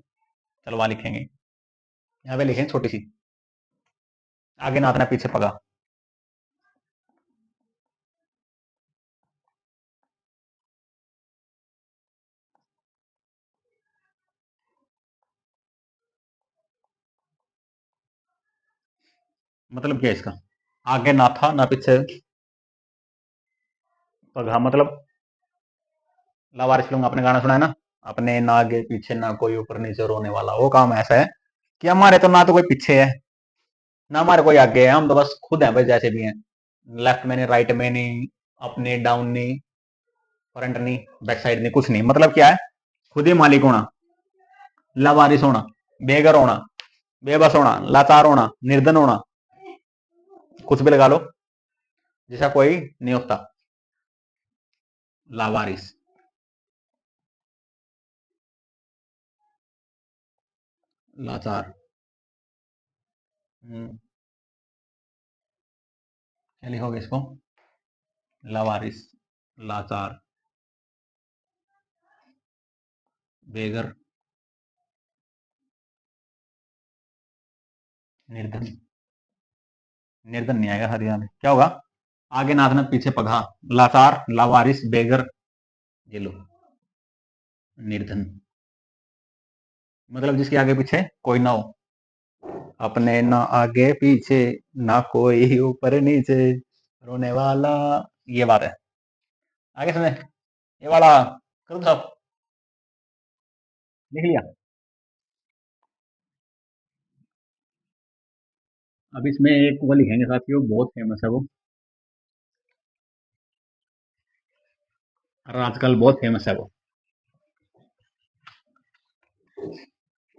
चलो वहां लिखेंगे, यहाँ पे लिखें छोटी सी, आगे नाथना पीछे पगा। मतलब क्या है इसका? आगे ना था ना पीछे पगा, मतलब लावारिस लोग आपने गाना सुना है ना, अपने ना आगे पीछे ना कोई ऊपर नीचे रोने वाला। वो काम ऐसा है कि हमारे तो ना तो कोई पीछे है ना हमारे कोई आगे है, हम तो बस खुद हैं, बस जैसे भी हैं। लेफ्ट में नहीं, राइट में नहीं, अप नहीं, डाउन नहीं, फ्रंट नहीं, बैक साइड नहीं, कुछ नहीं। मतलब क्या है? खुद ही मालिक होना, लावारिस होना, बेघर होना, बेबस होना, लाचार होना, निर्धन होना, कुछ भी लगा लो, जैसा कोई नहीं होता। लावारिस, लाचार। क्या लिखोगे इसको? लावारिस, लाचार, बेघर, निर्धन। निर्धन नहीं आएगा हरियाणा में, क्या होगा? आगे नाथना पीछे पगहा, लाचार, लावारिस, बेघर, ये लो, निर्धन। मतलब जिसके आगे पीछे कोई ना हो, अपने ना आगे पीछे, ना कोई ऊपर नीचे, रोने वाला, ये बात है। आगे सुने, ये वाला करूँ साहब, लिख लिया? अब इसमें एक वो लिखेंगे साथियों, बहुत फेमस है वो, और आजकल बहुत फेमस है वो,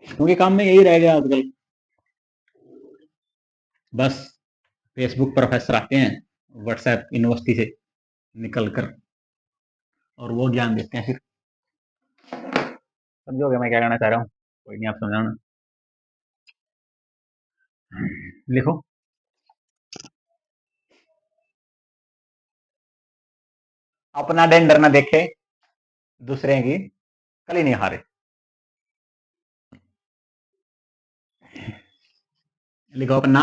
क्योंकि काम में यही रह गया आजकल। बस फेसबुक प्रोफेसर आते हैं व्हाट्सएप यूनिवर्सिटी से निकल कर, और वो ज्ञान देते हैं। फिर समझोगे मैं क्या कहना चाह रहा हूँ? कोई नहीं, आप समझाना। लिखो। अपना डेंडर ना देखे, दूसरे की कली नहीं हारे। लिखो अपना।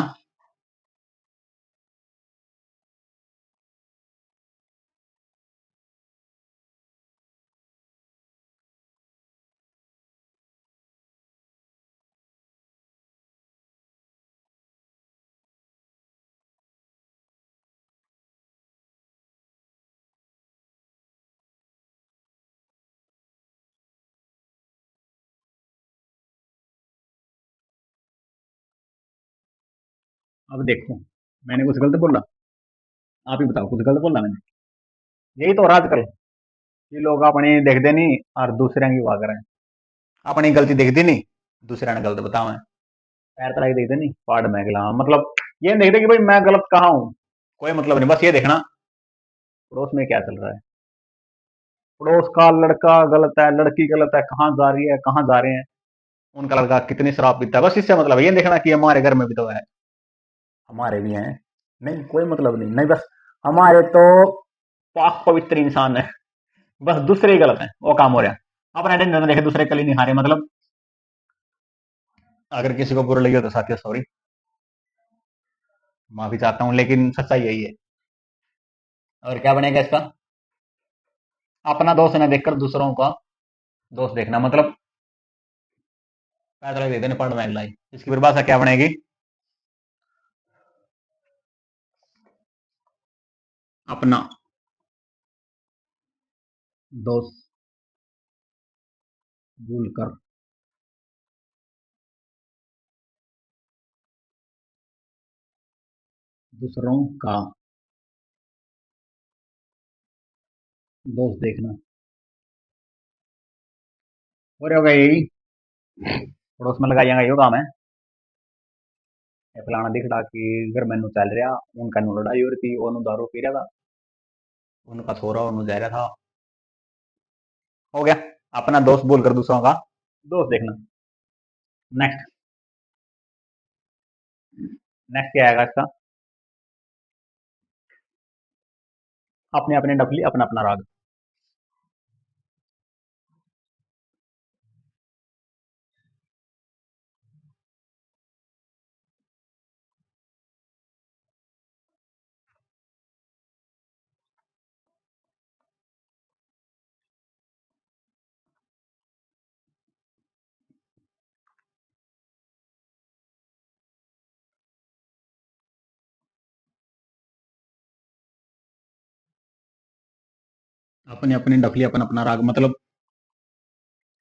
अब देखो, मैंने कुछ गलत बोला? आप ही बताओ, कुछ गलत बोला मैंने? यही तो हो रहा आजकल, ये लोग अपनी देखते नहीं और दूसरे की वाह करें। अपनी गलती देखती नहीं, दूसरे ने गलत बताओ। पैर तलाई देखते नहीं, पाड़ में गिला, मतलब ये नहीं देखते कि भाई मैं गलत कहाँ हूँ, कोई मतलब नहीं। बस ये देखना पड़ोस में क्या चल रहा है, पड़ोस का लड़का गलत है, लड़की गलत है, कहाँ जा रही है, कहाँ जा रहे हैं, उनका लड़का कितनी शराब पीता है, बस इससे मतलब ये देखना कि हमारे घर में भी तो है। हमारे भी हैं, नहीं कोई मतलब नहीं, नहीं बस हमारे तो पाक पवित्र इंसान है, बस दूसरे ही गलत है, वो काम हो रहा है। अपना अटेंडेंस देखे दूसरे कल ही नहीं हारे, मतलब अगर किसी को बुरा लगे हो तो साथियों सॉरी, माफी चाहता हूँ, लेकिन सच्चाई यही है। और क्या बनेगा इसका, अपना दोष न देखकर दूसरों का दोष देखना, मतलब पैसा दे देने पढ़ना है लाई, इसकी परिभाषा क्या बनेगी, अपना दोष भूल कर दूसरों का दोष देखना, और होगा यही, पड़ोस में लगाइएगा यो काम है, ये फलाना दिखड़ा कि घर मैनू चल रहा, उनका नू लड़ाई हो रही थी, ओनू दारू पी रहा था, उनका छोरा ओनू जा रहा था, हो गया, अपना दोस्त बोलकर दूसरों का दोस्त देखना। नेक्स्ट, नेक्स्ट क्या आएगा इसका, अपने अपने डफली अपना अपना राग, अपने अपने डफली अपना अपना राग, मतलब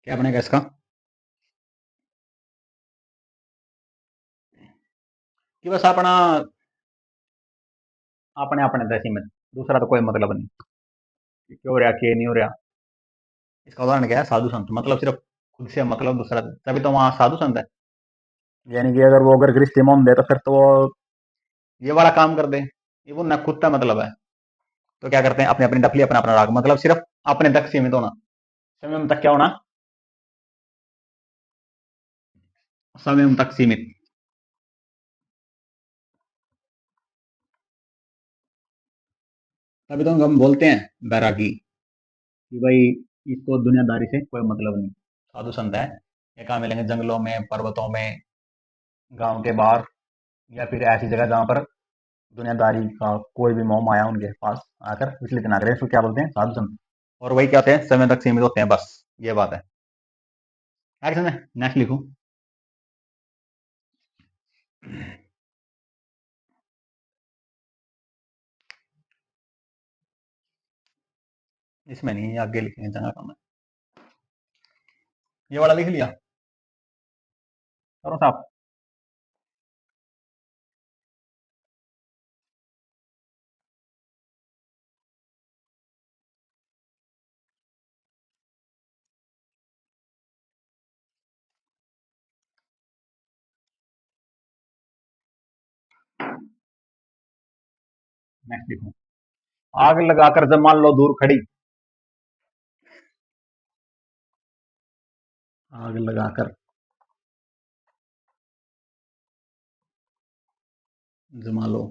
क्या बनेगा इसका, कि बस अपना अपने अपने दशा में, दूसरा तो कोई मतलब नहीं, कि क्यों हो रहा क्या नहीं हो रहा। इसका उदाहरण क्या है, साधु संत, मतलब सिर्फ खुद से मतलब दूसरा, तभी तो वहां साधु संत है, यानी कि अगर वो अगर गृहस्थी में दे तो फिर तो वो ये वाला काम कर दे, ये वो न खुद का मतलब है। तो क्या करते हैं, अपने अपनी डफली अपना अपना राग, मतलब सिर्फ अपने तक सीमित होना, समय तक क्या होना, समय तक सीमित, तभी तो हम बोलते हैं बैरागी, कि भाई इसको दुनियादारी से कोई मतलब नहीं, साधु संत है, ये कहाँ मिलेंगे, जंगलों में, पर्वतों में, गांव के बाहर, या फिर ऐसी जगह जहां पर दुनियादारी का कोई भी मोह माया उनके पास आकर विचलित ना करे, इसको क्या बोलते हैं, साधु संत, और वही क्या होते हैं, समय तक सीमित होते हैं, बस ये बात है। आगे समझे, नेक्स्ट लिखू, इसमें नहीं, आगे लिखेंगे जगह कम है, ये वाला लिख लिया, करो साहब, नेक्स्ट लिखू, आग लगाकर जब मान लो दूर खड़ी, आग लगाकर जमा लो,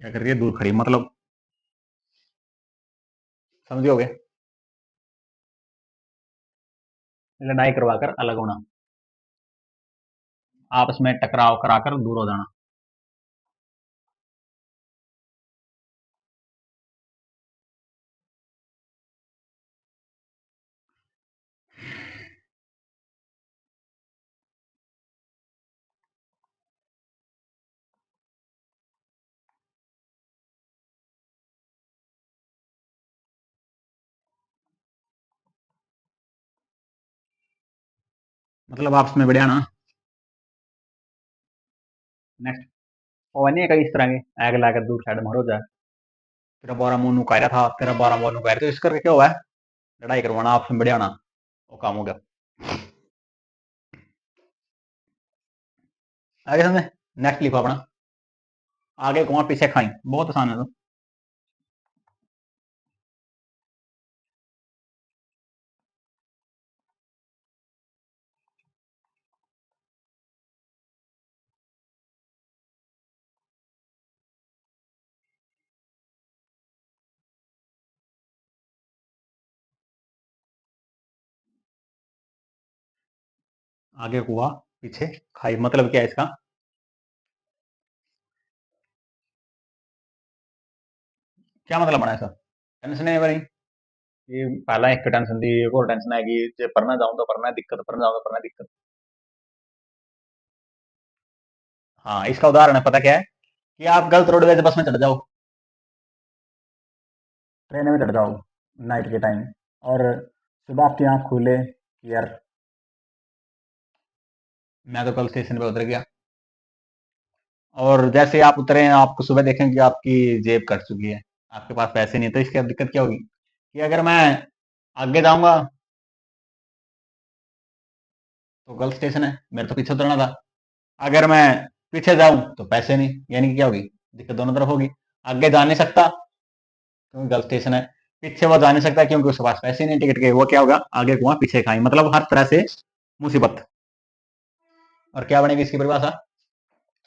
क्या कर रही है, दूर खड़ी, मतलब समझोगे, लड़ाई करवाकर अलग होना, आपस में टकराव कराकर दूर हो जाना, मतलब आपस में बढ़िया ना। नेक्स्ट, और नहीं है कई इस तरह के, आग लाकर दूर साइड में हो जाए, तेरा बारह मुंह नुकाया था, तेरा बारह मुंह नुकाया, तो इस करके क्या हुआ है, लड़ाई करवाना, आपस में बढ़िया ना, वो काम हो गया। आगे समझे, नेक्स्ट लिखो अपना, आगे कुआं पीछे खाई, बहुत आसान है तो, आगे कुआं पीछे खाई, मतलब क्या है इसका? क्या मतलब बना ऐसा? टेंशन है भाई, ये पहला एक टेंशन थी, एक और टेंशन आएगी, जे पढ़ना जाऊं तो पढ़ना है दिक्कत, पढ़ना जाऊं तो पढ़ना है दिक्कत। हाँ, इसका उदाहरण है, पता क्या है? कि आप गलत रोडवेज बस में चढ़ जाओ, ट्रेन में चढ़ जाओ नाइट के टाइम, और सुबह आपकी आंख खुले कि यार मैं तो कल स्टेशन पे उतर गया, और जैसे आप उतरे हैं आपको सुबह देखें कि आपकी जेब कट चुकी है, आपके पास पैसे नहीं है, तो इसकी अब दिक्कत क्या होगी? कि अगर मैं आगे जाऊंगा तो गलत स्टेशन है, मेरे तो पीछे उतरना था। अगर मैं पीछे जाऊं तो पैसे नहीं, यानी कि क्या होगी? दिक्कत दोनों तरफ होगी। आगे जा नहीं सकता क्योंकि गलत स्टेशन है, पीछे वो जा नहीं सकता क्योंकि उसके पास पैसे नहीं टिकट के, वो क्या होगा? आगे कुआं पीछे खाई, मतलब हर तरह से मुसीबत। और क्या बनेगी इसकी परिभाषा?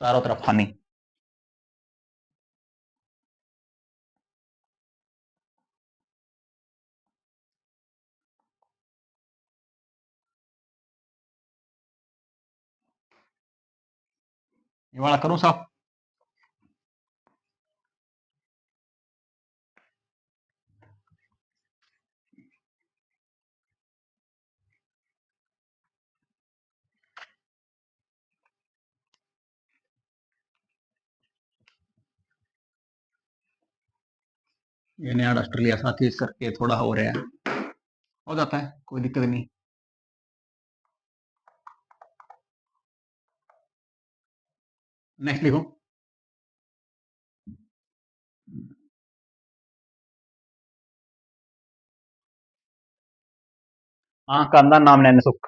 चारों तरफ हानि। ये वाला करूं साहब? ये नया ऑस्ट्रेलिया साथ ही करके थोड़ा हो रहा है, हो जाता है, कोई दिक्कत नहीं। नेक्स्ट लिखो। हाँ, कंदा नाम नैन सुख।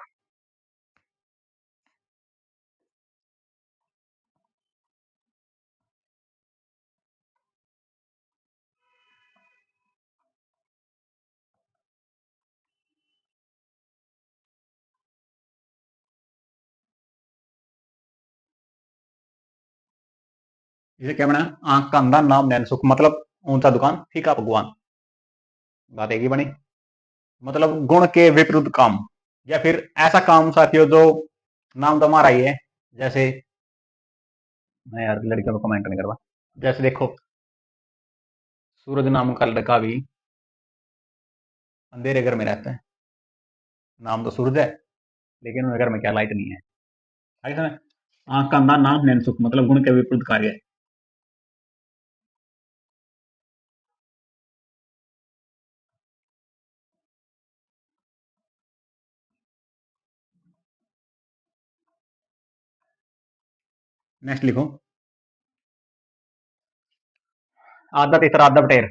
इसे क्या बना? आंख का अंधा नाम नैन सुख, मतलब ऊंचा दुकान फीका पकवान। बात एक ही बनी, मतलब गुण के विपरीत काम, या फिर ऐसा काम साथियों जो नाम तो हमारा ही है। जैसे मैं यार लड़कियों को कमेंट नहीं करवा, जैसे देखो, सूरज नाम का लड़का भी अंधेरे घर में रहता है, नाम तो सूरज है, लेकिन उनके घर में क्या लाइट नहीं है। आई समझ? आंख का अंधा नाम नैन सुख, मतलब गुण के विपरीत कार्य है। नेक्स्ट लिखो। आदत इतर आदत टेर।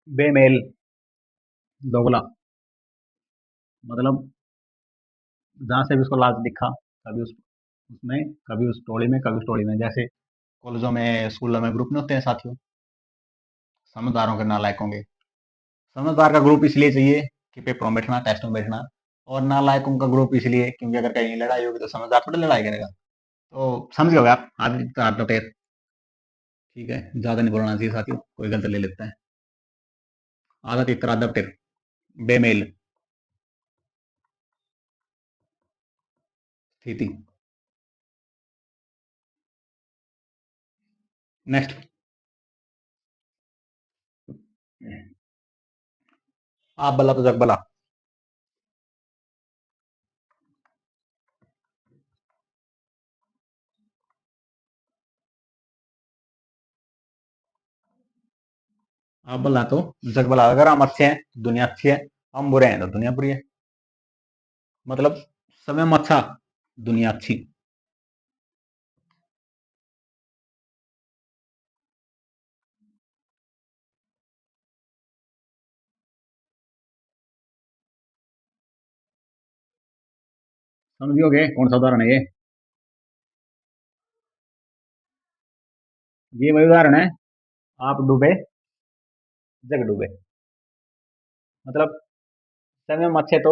बेमेल, दोगला, मतलब जहां से भी उसको लाज दिखा, कभी उसमें, कभी उस टोली में, कभी उस टोली में। जैसे कॉलेजों में स्कूलों में ग्रुप में होते हैं साथियों, समझदारों के नालायकों के। समझदार का ग्रुप इसलिए चाहिए कि पेपरों में बैठना, टेस्टों में बैठना, और नालायकों का ग्रुप इसलिए क्योंकि अगर कहीं लड़ाई होगी तो समझदार थोड़ी लड़ाई करेगा। तो समझ गए आप, आदत आदत टेर। ठीक है, ज्यादा नहीं बोलना चाहिए साथियों, कोई गलत ले लेता है। आदत इतर आदत टेर, बेमेल, स्थिति। नेक्स्ट। आप भला तो जग भला। आप भला तो जग भला, अगर हम अच्छे हैं तो दुनिया अच्छी है, हम बुरे हैं तो दुनिया बुरी है। मतलब समय में अच्छा, दुनिया अच्छी। समझियोगे कौन सा उदाहरण है ये? ये वही उदाहरण है आप डूबे जग डूबे, मतलब समय में अच्छे तो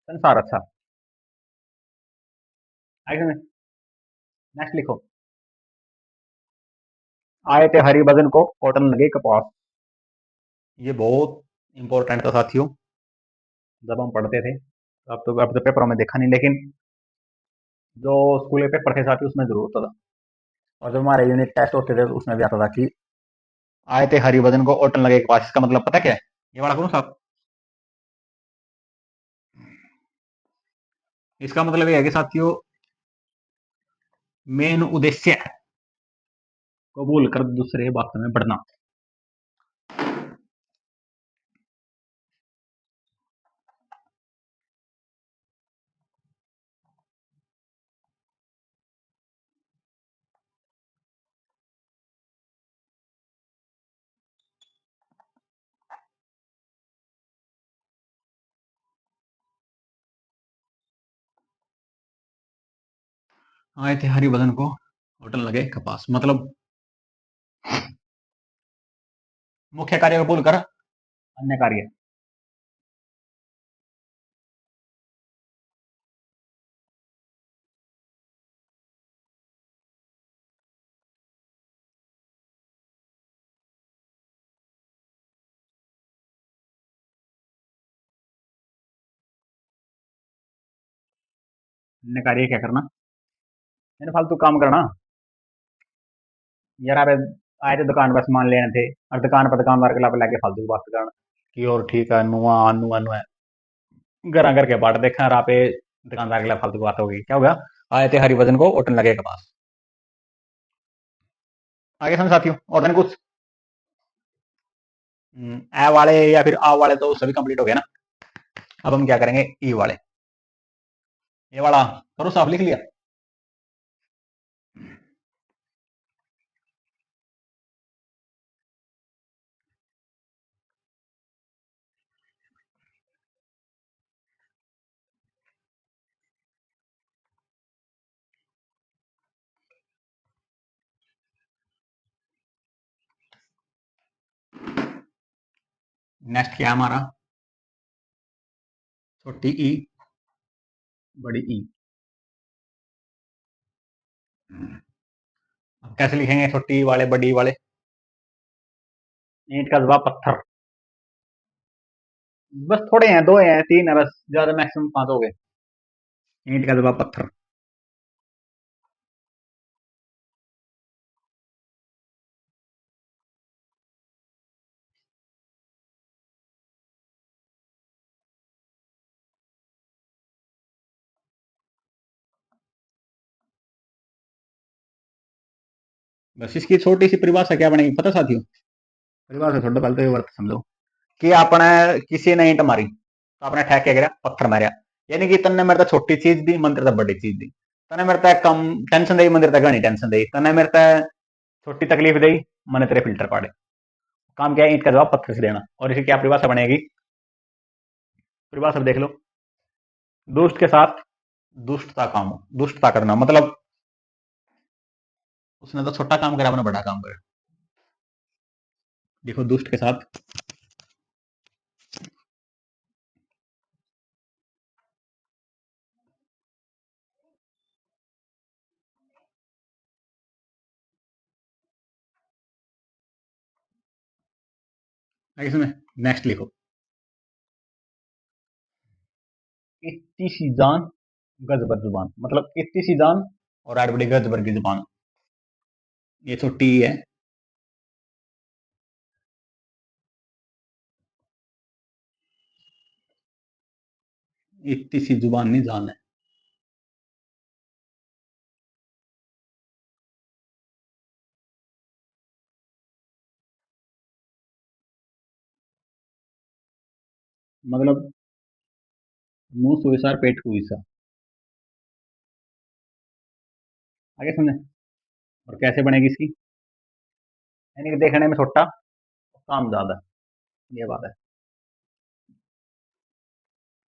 संसार अच्छा। आगे नेक्स्ट लिखो। आए थे हरिभजन को कॉटन लगे कपास। ये बहुत इंपॉर्टेंट था साथियों, जब हम पढ़ते थे। अब तो पेपरों में देखा नहीं, लेकिन जो स्कूल के पेपर थे साथियों उसमें जरूर होता था। और जब हमारे यूनिट टेस्ट होते थे तो उसमें भी आता था कि आए थे हरिभजन को ओटन लगे कपास। इसका मतलब पता क्या है? ये वाला करूं साहब? इसका मतलब ये है कि साथियों, मेन उद्देश्य कबूल कर दूसरे बातों में बढ़ना। आए थे हरिभजन को ओटन लगे कपास, मतलब मुख्य कार्य कबूल कर अन्य कार्य। अन्य कार्य क्या करना? मैंने फालतू काम करना। यार आप आए थे दुकान पर सामान लेने थे, और दुकान पर दुकानदार के लाभ लेके फालतू की बात करना कि और ठीक है नुआ नुआ नुआ घर घर के बाट देखा। और आप दुकानदार के लिए फालतू की बात होगी, क्या होगा? आए थे हरिभजन को ओटन लगे कपास। आगे समझ साथियों, और then कुछ ए वाले या फिर आ वाले तो सभी कंप्लीट हो गए ना। अब हम क्या करेंगे? ई वाले। ये वाला करो साफ, लिख लिया? नेक्स्ट क्या है हमारा? छोटी ई बड़ी ई। अब कैसे लिखेंगे छोटी ई वाले बड़ी ई वाले? ईंट का जवाब पत्थर। बस थोड़े हैं, दो हैं, तीन है बस, ज्यादा मैक्सिमम पांच हो गए। ईंट का जवाब पत्थर। बस इसकी छोटी सी परिभाषा क्या बनेगी पता साथियों? परिभाषा छोड़ो, पहले तो ये वर्त समझो कि आपने किसी ने ईंट मारी तो आपने ठैक क्या करा? पत्थर मारा। यानी कि तन्ने मेरे छोटी चीज दी, मन तेरे बड़ी चीज दी। तने मेरे कम टेंशन दी, मन तेरे घनी टेंशन दी। तने मेरे छोटी तकलीफ दी, मन तेरे फिल्टर पाड़े। काम क्या है? ईंट का जवाब पत्थर से देना। और इसकी क्या परिभाषा बनेगी? परिभाषा देख लो। दुष्ट के साथ दुष्टता काम, दुष्टता करना, मतलब उसने तो छोटा काम करा, अपने बड़ा काम करा। देखो दुष्ट के साथ इसमें नेक्स्ट लिखो। इतनी सी जान गजबर जुबान, मतलब इतनी सी जान और आठ बड़ी गजबर की जुबान। ये छोटी है। इतनी सी जुबान नहीं जान है। मतलब मुंह सुविसार पेट कुइसा। आगे समझे? और कैसे बनेगी इसकी? यानी कि देखने में छोटा, काम ज्यादा। ये बात है।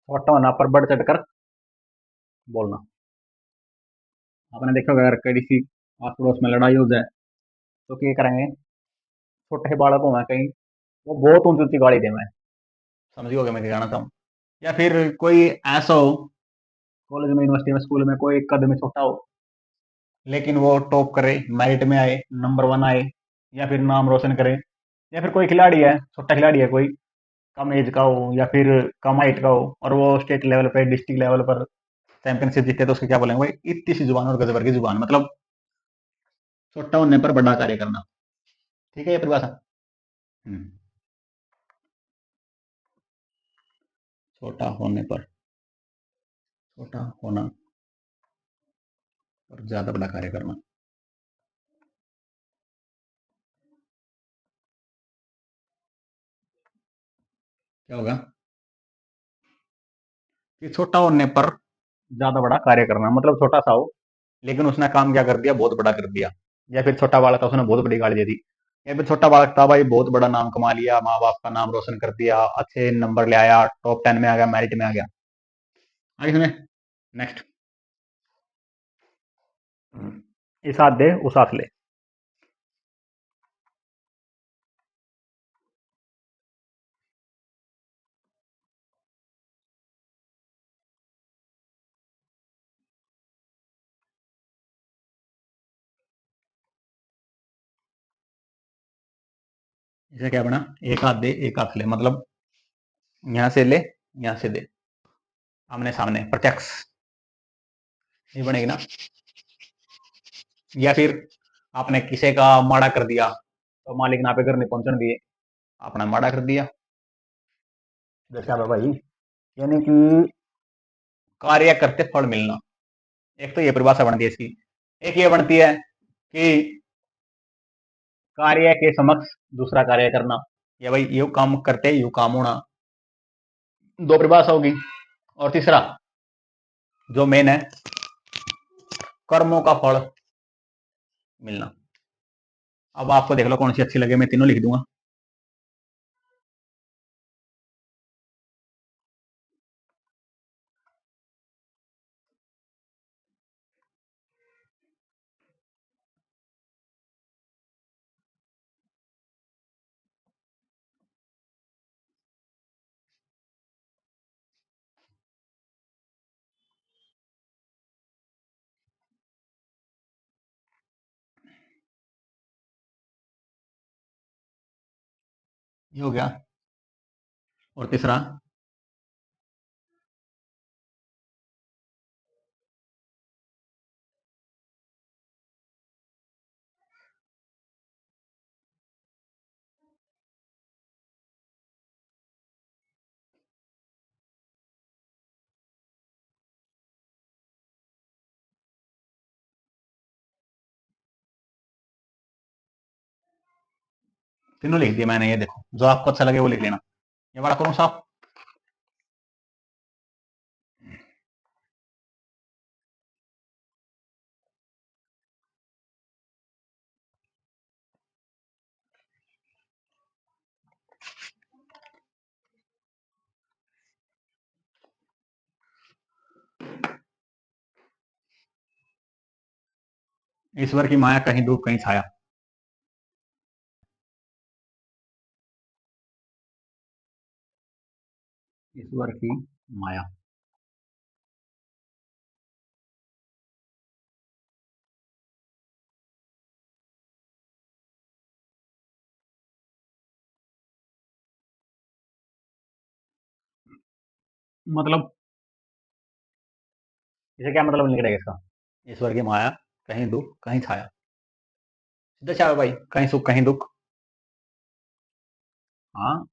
छोटा होना पर बढ़ चढ़कर बोलना। आपने देखा होगा, अगर कड़ी सी आस पड़ोस में लड़ाई हो जाए तो क्या करेंगे? छोटे से बालक हो मैं कहीं, वो बहुत ऊंची ऊंची गाड़ी दे मैं, समझिए मैं क्या कहना चाहूँ। या फिर कोई ऐसा हो, कॉलेज में, यूनिवर्सिटी में, स्कूल में कोई कद में छोटा हो, लेकिन वो टॉप करे, मेरिट में आए, नंबर वन आए, या फिर नाम रोशन करे। या फिर कोई खिलाड़ी है, छोटा खिलाड़ी है कोई, कम एज का हो या फिर कम हाइट का हो, और वो स्टेट लेवल पे, डिस्ट्रिक्ट लेवल पर चैंपियनशिप जीते, तो उसके क्या बोलेंगे भाई, इतनी सी जुबान और गजबर की जुबान, मतलब छोटा होने पर बड़ा कार्य करना। ठीक है ये परिभाषा। हम्म, छोटा होने पर, छोटा होना और ज्यादा बड़ा कार्य करना। क्या होगा कि छोटा होने पर ज्यादा बड़ा कार्य करना, मतलब छोटा सा हो लेकिन उसने काम क्या कर दिया, बहुत बड़ा कर दिया। या फिर छोटा बालक था, उसने बहुत बड़ी गाड़ी दे दी। या फिर छोटा बालक था भाई, बहुत बड़ा नाम कमा लिया, माँ बाप का नाम रोशन कर दिया, अच्छे नंबर ले आया, टॉप 10 में आ गया, मेरिट में आ गया। आगे सुने नेक्स्ट। इस हाथ दे उस हाथ ले। इसे क्या बना, एक हाथ दे एक हाथ ले, मतलब यहां से ले यहां से दे, आमने सामने प्रत्यक्ष, ये बनेगी ना। या फिर आपने किसी का माड़ा कर दिया, तो मालिक ना पे घर नहीं पहुंचने दिए, आपने माड़ा कर दिया। जैसा भाई, यानी कि कार्य करते फल मिलना। एक तो ये परिभाषा बनती है इसकी। एक ये बनती है कि कार्य के समक्ष दूसरा कार्य करना, या भाई यू काम करते यू काम होना, दो परिभाषा होगी। और तीसरा जो मेन है, कर्मों का फल मिलना। अब आपको देख लो कौन सी अच्छी लगे, मैं तीनों लिख दूंगा। ये हो गया। और तीसरा, तीनों लिख दिया मैंने, ये देखो जो आपको अच्छा लगे वो लिख लेना। ये बड़ा करूं साफ। ईश्वर की माया कहीं धूप कहीं छाया। ईश्वर की माया, मतलब इसे क्या मतलब निकलेगा इसका, ईश्वर की माया कहीं दुख कहीं छाया। सीधा छाया भाई, कहीं सुख कहीं दुख। हाँ,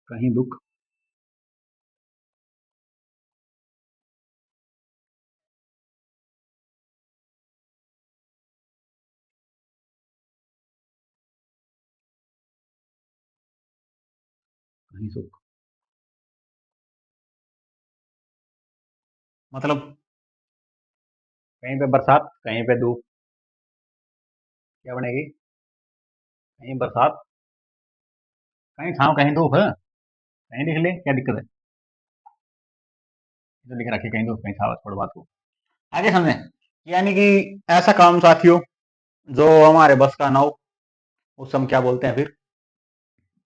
कहीं दुख कहीं सुख, मतलब कहीं पे बरसात कहीं पे धूप, क्या बनेगी, कहीं बरसात कहीं छाँव कहीं धूप है, कहीं लिख ले, क्या दिक्कत है। तो लिख रखी कहीं धूप कहीं छाँव, छोड़ बात को। आगे समझे, यानी कि ऐसा काम साथियों जो हमारे बस का ना हो, उस हम क्या बोलते हैं फिर,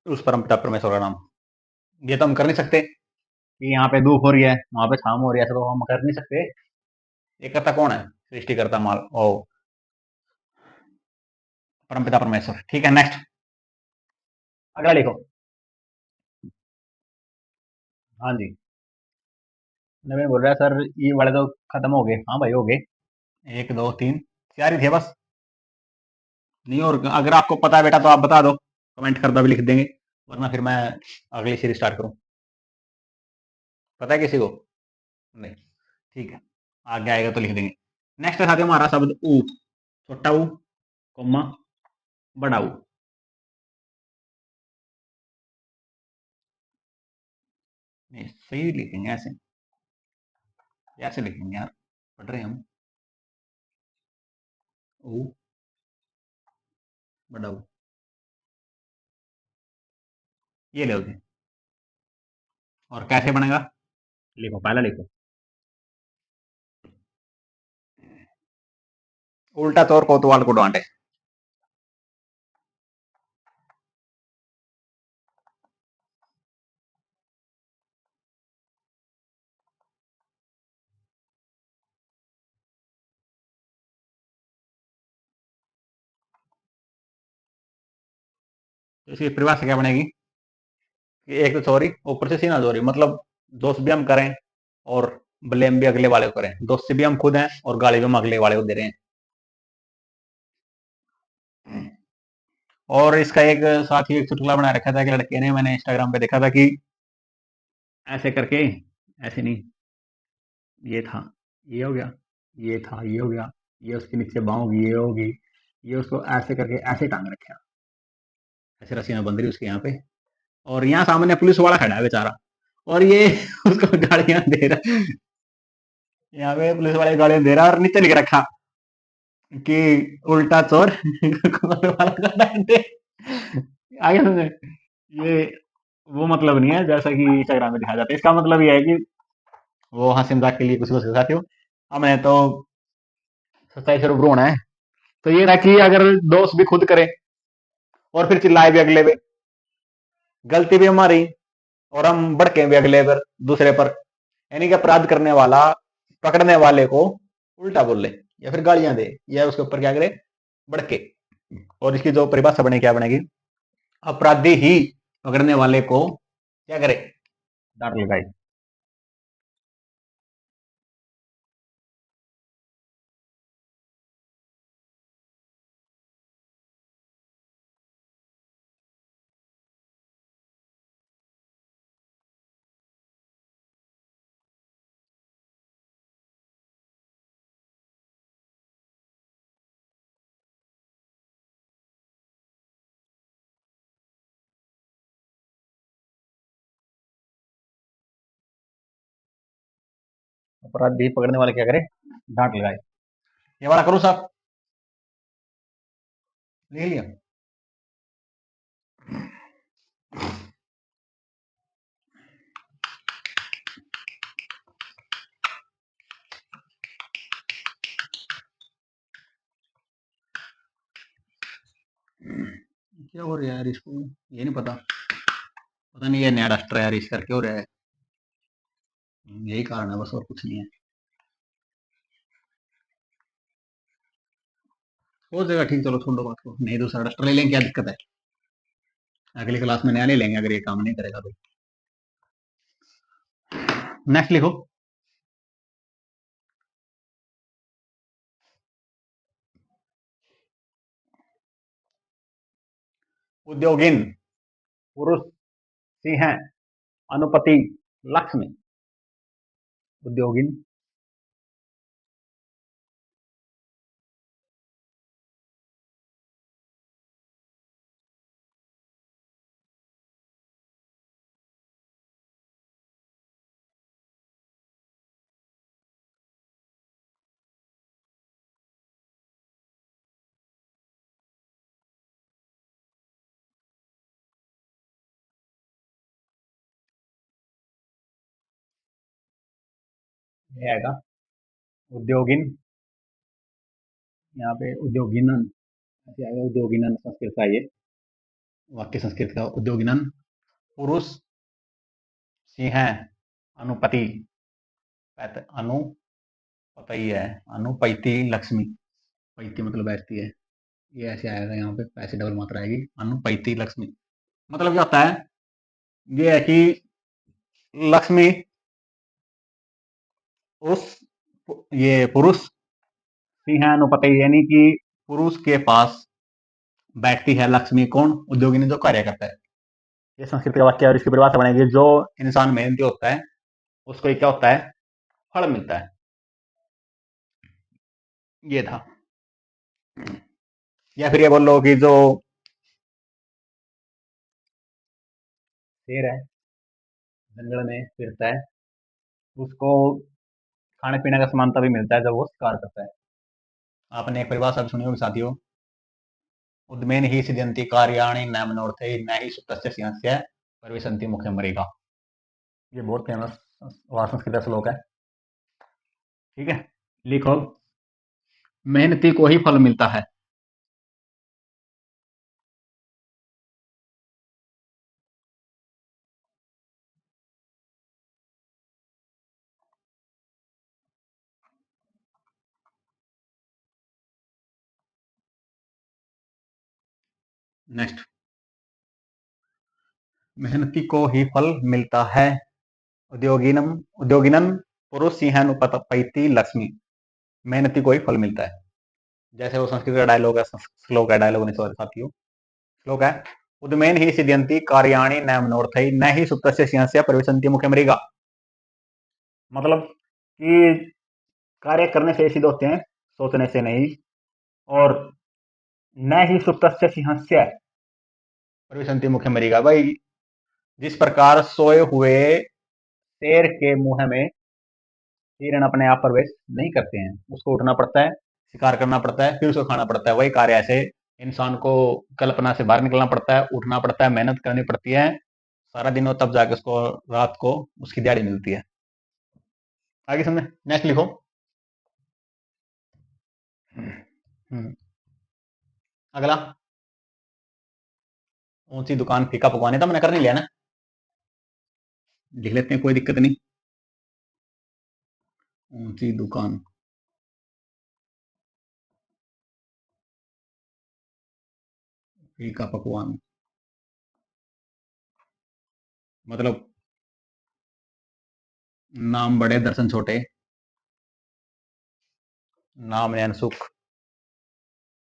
उस परमपिता परमेश्वर का नाम। ये तो हम कर नहीं सकते कि यहाँ पे धूप हो रही है वहां पे शाम हो रही है, ऐसा तो हम कर नहीं सकते। ये करता कौन है? सृष्टिकर्ता माल ओ परमपिता परमेश्वर। ठीक है, नेक्स्ट अगला लिखो। हाँ जी, नवीन बोल रहा है सर ये वाले तो खत्म हो गए। हाँ भाई हो गए, एक दो तीन चार ही थे बस। नहीं, और अगर आपको पता है बेटा तो आप बता दो, कमेंट कर दो, भी लिख देंगे, वरना फिर मैं अगली सीरीज स्टार्ट करूँ। पता है किसी को? नहीं, ठीक है, आगे आएगा तो लिख देंगे। नेक्स्ट है साथियों हमारा शब्द ऊ, छोटा ऊ, कोमा, बड़ा ऊ। नहीं, सही लिखेंगे ऐसे, ऐसे लिखेंगे यार, पढ़ रहे हैं हम। ऊ, बड़ा ऊ, ये ले जी। और कैसे बनेगा? लिखो, पहला लिखो, उल्टा चोर कोतवाल को डांटे। तो इसकी परिभाषा क्या बनेगी कि एक तो चोरी, ऊपर से सीना चोरी, मतलब दोष भी हम करें और ब्लेम भी अगले वाले को करें। दोषी भी हम खुद हैं और गाली भी हम अगले वाले को दे रहे हैं। और इसका एक साथ ही एक चुटकुला बना रखा था कि लड़के ने, मैंने इंस्टाग्राम पे देखा था कि ऐसे करके, ऐसे नहीं, ये था, ये हो गया, ये था, ये हो गया, ये उसके नीचे बाँह होगी, ये होगी, ये उसको ऐसे करके ऐसे टांग रखे, ऐसे रस्सी में बंध रही उसके यहाँ पे, और यहाँ सामने पुलिस वाला खड़ा है बेचारा, और ये उसको गाड़ियां दे रहा, यहाँ पे पुलिस वाले गाड़ियां दे रहा है, और नीचे लिख रखा कि उल्टा चोर वाला का दंडे। आगे समझे? ये वो मतलब नहीं है जैसा कि इंस्टाग्राम में दिखाया जाता है। इसका मतलब ये है कि वो हंसी मजाक के लिए कुछ कुछ साथियों, हमने तो सच्चाई से रूबरू होना है। तो ये था कि अगर दोस्त भी खुद करे और फिर चिल्लाए भी अगले पे, गलती भी हमारी, और हम भड़के भी अगले पर, दूसरे पर, यानी कि अपराध करने वाला पकड़ने वाले को उल्टा बोल ले या फिर गालियां दे या उसके ऊपर क्या करे, भड़के। और इसकी जो परिभाषा बने क्या बनेगी, अपराधी ही पकड़ने वाले को क्या करे, डांट लगाए। अपराधी पकड़ने वाले क्या करे, डांट लगाए। ये वाला करूँ साहब, लिख लिया। क्या हो रहा है यार इसको, ये नहीं पता, पता नहीं ये नया डस्टर है यार, इस करके हो रहा है। यही कारण है बस, और कुछ नहीं है। हो जाएगा ठीक, चलो छोड़ो बात को, नहीं दूसरा डस्टर ले लेंगे, क्या दिक्कत है, अगली क्लास में नया ले लेंगे अगर ये काम नहीं करेगा तो। नेक्स्ट लिखो। उद्योगिन, पुरुष, सिंह, अनुपति, लक्ष्मी। उद्योगिन, ये आएगा उद्योगिन, यहाँ पे उद्योगिनन ऐसे आएगा, उद्योगिनन संस्कृत का ये। वाक्य संस्कृत का उद्योगिनन पुरुष सिंह अनुपति अनुपतई है अनुपैती लक्ष्मी। पैती मतलब बैठती है, ये ऐसे आएगा, यहाँ पे पैसे डबल मात्रा आएगी, अनुपैती लक्ष्मी। मतलब क्या होता है, ये है कि लक्ष्मी उस ये पुरुष सिंह अनुपति यानी कि पुरुष के पास बैठती है लक्ष्मी, कौन, उद्योगी ने जो कार्य करता है। ये संस्कृत का वाक्य और इसकी परिभाषा बनेगी, जो इंसान मेहनती होता है उसको क्या होता है, फल मिलता है। ये था। या फिर ये बोल लो कि जो शेर है जंगल में फिरता है, उसको खाने पीने का सामान तभी मिलता है जब वो शिकार करता है। आपने एक परिभाषा भी सुनी होगी साथियों, उद्मेन ही सिद्ध्यन्ति कार्याणि न मनोर्थे न ही सुप्तस्य सिंहस्य परिवेशन्ति मुखे मरीगा। ये बहुत फेमस संस्कृत श्लोक है। ठीक है, लिखो, मेहनती को ही फल मिलता है। नेक्स्ट, मेहनती को ही फल मिलता है, उद्योगिनम उद्योगिनन पुरुष सिंहानुपैति लक्ष्मी, मेहनती को ही फल मिलता है। जैसे वो संस्कृत का डायलॉग है, श्लोक है, डायलॉग नहीं सॉरी साथियों, श्लोक है, उद्मेन ही सिद्ध्यन्ति कार्याणि न मनोर्थै न ही सुप्तस्य सिंहस्य परिवेशन्ति मुखे मरीगा। मतलब कि कार्य करने से सिद्ध होते हैं, सोचने से नहीं, और न ही सुप्तस्य सिंहस्य परिवेशन्ति मुखे मरीगा। भाई जिस प्रकार सोए हुए शेर के मुंह में हिरण अपने आप प्रवेश नहीं करते हैं, उसको उठना पड़ता है, शिकार करना पड़ता है, फिर उसको खाना पड़ता है। वही कार्य ऐसे इंसान को कल्पना से बाहर निकलना पड़ता है, उठना पड़ता है, मेहनत करनी पड़ती है सारा दिन, और तब जाके उसको रात को उसकी दिहाड़ी मिलती है। आगे समझे, नेक्स्ट लिखो। अगला, ऊंची दुकान फीका पकवान, तो मैंने कर नहीं लिया ना, लिख लेते हैं, कोई दिक्कत नहीं। ऊंची दुकान फीका पकवान मतलब नाम बड़े दर्शन छोटे, नाम नयन सुख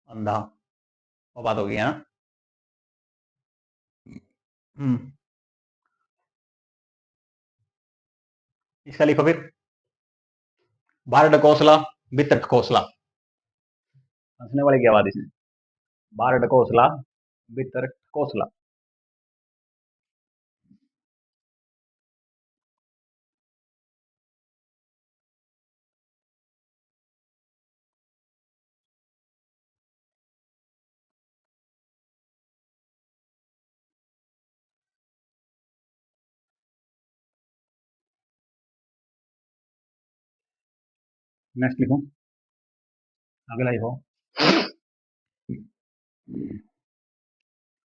अंधा, वो बात हो गई है ना। हम्म, इसका लिखो फिर, बारड कौशला वितर्क कौशला, हंसने वाली क्या बात इसमें, बारड कौशला वितर्क कौशला। नेक्स्ट लिखो, अगला लिखो,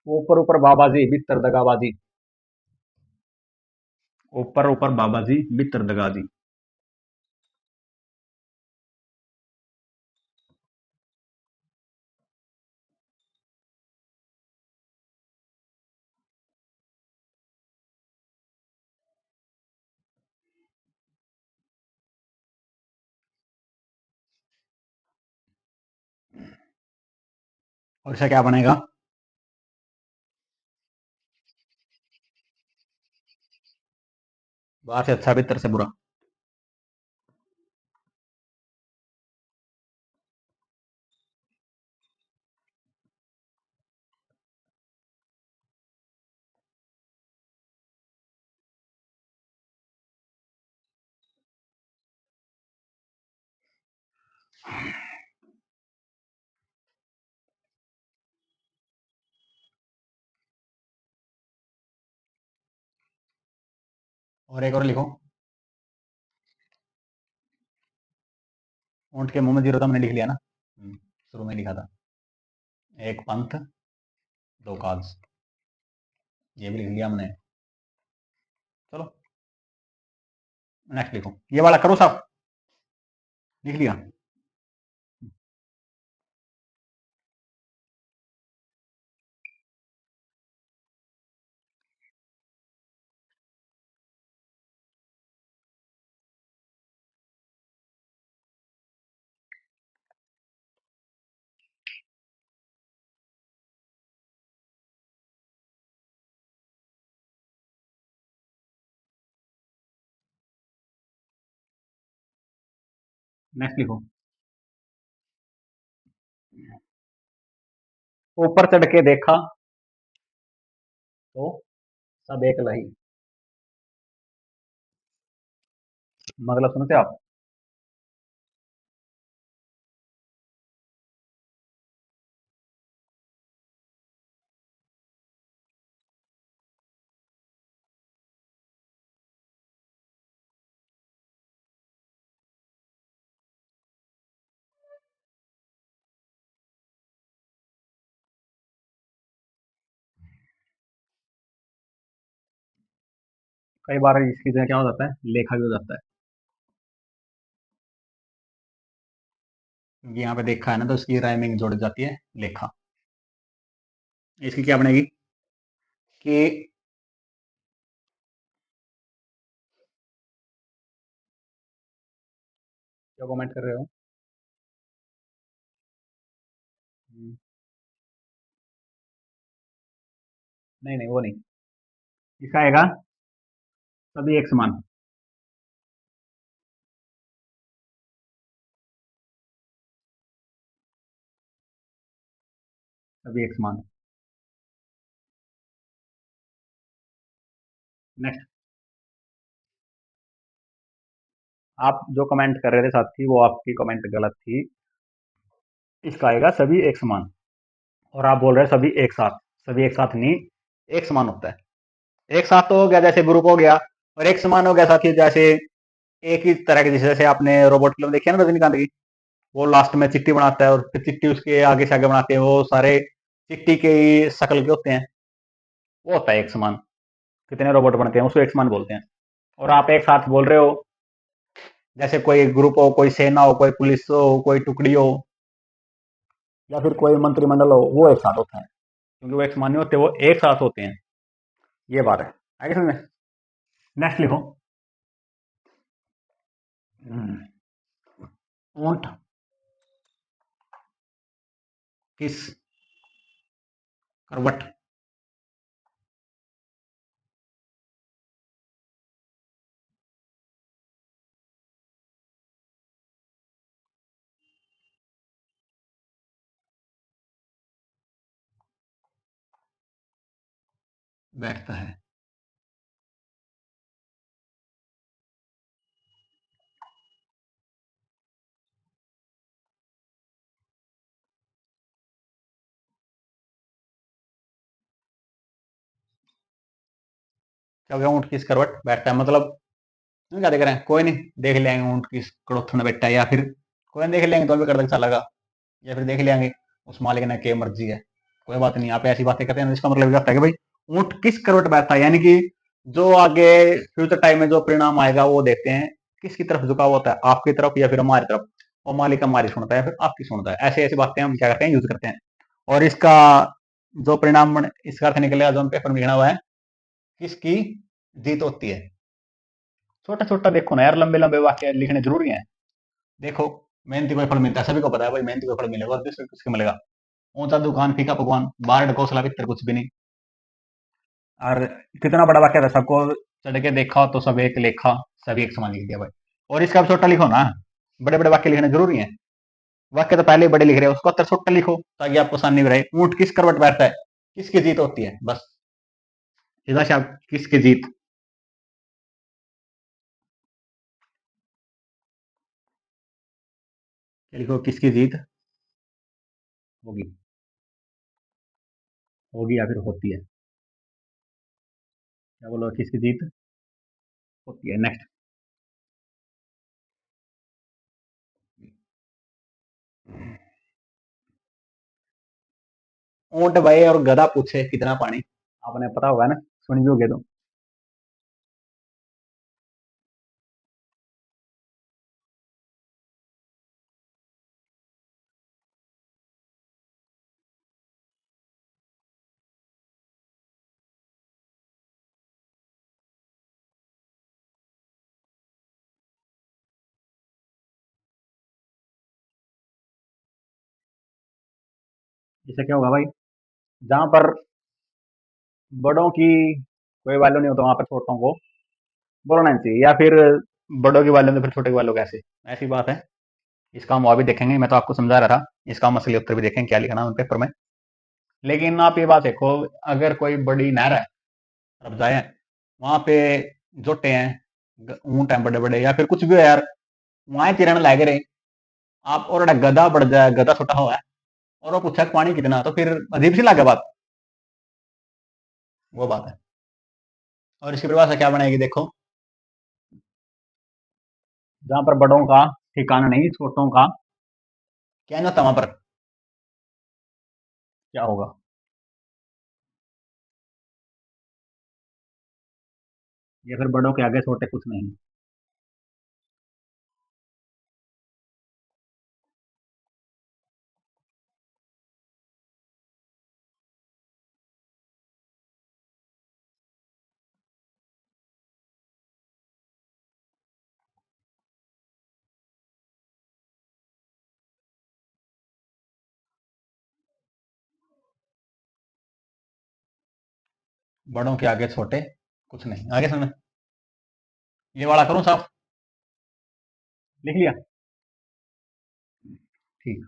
ऊपर ऊपर बाबाजी भीतर दगाबाजी, ऊपर ऊपर बाबाजी भीतर दगाजी। और इसका क्या बनेगा, बाहर से अच्छा भीतर से बुरा। और एक और लिखो, ऊंट के मुंह में जीरो था, मैंने लिख लिया ना, शुरू में लिखा था, एक पंथ दो काज। ये भी लिख लिया हमने। चलो नेक्स्ट लिखो, ये वाला करो साहब, लिख लिया। नेक्स्ट लिखो। ऊपर चढ़ के देखा तो सब एक लही। मतलब सुनते आप? कई बार इसकी जगह क्या हो जाता है, लेखा भी हो जाता है। यहाँ पे देखा है ना, तो इसकी राइमिंग जोड़ जाती है लेखा। इसकी क्या बनेगी कि क्या कमेंट कर रहे हो? नहीं नहीं, वो नहीं। इसका आएगा सभी एक समान। सभी एक समान। नेक्स्ट। आप जो कमेंट कर रहे थे साथी, वो आपकी कमेंट गलत थी। इसका आएगा सभी एक समान। और आप बोल रहे हैं सभी एक साथ। सभी एक साथ नहीं, एक समान होता है। एक साथ तो हो गया जैसे ग्रुप हो गया, और एक समान हो गया साथी जैसे एक ही तरह के, जैसे आपने रोबोट फिल्म देखी है ना रजनीकांत की, वो लास्ट में चिट्ठी बनाता है और फिर चिट्ठी उसके आगे से आगे बनाते हैं, वो सारे चिट्ठी के ही शक्ल के होते हैं। वो होता है एक समान। कितने रोबोट बनते हैं उसको एक समान बोलते हैं। और आप एक साथ बोल रहे हो, जैसे कोई ग्रुप हो, कोई सेना हो, कोई पुलिस हो, कोई टुकड़ी हो, या फिर कोई मंत्रिमंडल हो, वो एक साथ होता है, क्योंकि वो एक समान नहीं होते, वो एक साथ होते हैं। ये बात है, आगे समझ में? नेक्स्ट लिखो। ऊंट किस करवट बैठता है? क्या हो गया, ऊंट किस करवट बैठता है? मतलब हम क्या देख रहे हैं, कोई नहीं, देख लेंगे ऊंट किस कड़ोथन में बैठा है, या फिर कोई नहीं देख लेंगे तो भी कर अच्छा लगा, या फिर देख लेंगे उस मालिक ने क्या मर्जी है। कोई बात नहीं, आप ऐसी बातें करते हैं इसका मतलब ये होता है कि भाई ऊंट किस करवट बैठता है, यानी कि जो आगे फ्यूचर टाइम में जो परिणाम आएगा वो देखते हैं किसकी तरफ झुकाव होता है, आपकी तरफ या फिर हमारी तरफ। और मालिक हमारी सुनता है फिर आपकी सुनता है, ऐसे ऐसी बातें हम क्या करते हैं, यूज करते हैं। और इसका जो परिणाम इसका अर्थ निकलेगा जो हम पेपर में लिखा हुआ है, किसकी जीत होती है। छोटा छोटा देखो ना यार, लंबे लंबे वाक्य लिखने जरूरी है। देखो, मेहनती को फल मिलता है, सभी को पता है भाई मेहनती को फल मिलेगा, और दूसरे किसको मिलेगा? ऊंचा दुकान फीका पकवान, बाहर ढकोसला भीतर कुछ भी नहीं। और कितना बड़ा वाक्य था, सबको चढ़ के देखा तो सब एक लेखा, सभी एक समान लिख दिया भाई। और इसका अब छोटा लिखो ना, बड़े बड़े वाक्य लिखने जरूरी है। वाक्य तो पहले ही बड़े लिख रहे हो, उसको अंतर छोटा लिखो ताकि आपको आसानी में रहे। ऊंट किस करवट बैठता है, किसकी जीत होती है, बस सीधा सा किसकी जीत। लिखो किसकी जीत होगी, होगी या फिर होती है। क्या बोलो, किसकी जीत होती है? नेक्स्ट। ऊंट भाई और गधा पूछे कितना पानी, आपने पता होगा ना। दुश्मन भी हो गया तो। इससे क्या होगा भाई, जहां पर बड़ों की कोई वैल्यू नहीं होता वहां पर छोटों को बोलना नहीं चाहिए, या फिर बड़ों की वैल्यू तो फिर छोटे की वैल्यू कैसे, ऐसी बात है। इसका हम और भी देखेंगे, मैं तो आपको समझा रहा था। इसका हम असली उत्तर भी देखेंगे क्या लिखना है उन पेपर में। लेकिन आप ये बात देखो, अगर कोई बड़ी नहर है, रबजाए हैं, वहां पे जोटे हैं, ऊंट हैं बड़े बड़े, या फिर कुछ भी है यार, वहां तिरण लग रहे, आप और गधा बढ़ जाए, गधा छोटा हुआ है और वो पूछा कि पानी कितना, तो फिर अजीब सी लगे बात, वो बात है। और इसकी परिभाषा क्या बनेगी देखो, जहां पर बड़ों का ठिकाना नहीं, छोटों का क्या नहीं होता, वहां पर क्या होगा। या फिर बड़ों के आगे छोटे कुछ नहीं। बड़ों के आगे छोटे कुछ नहीं, आगे समझ, ये वाला करूं साहब, लिख लिया, ठीक।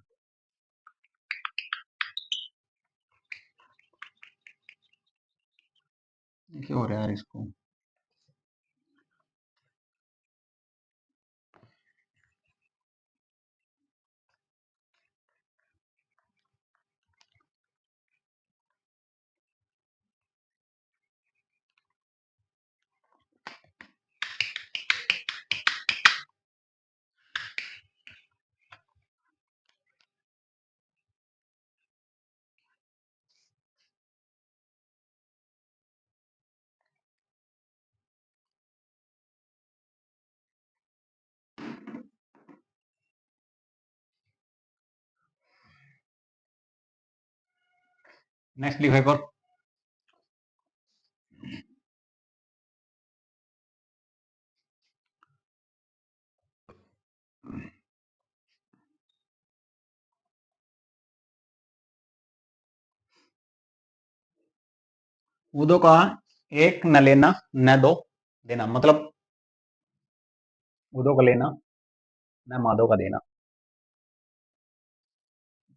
क्या हो रहा है यार इसको, नेक्स्ट लिखो एक और। उदो का एक न लेना न दो देना, मतलब उदो का लेना न माधो का देना,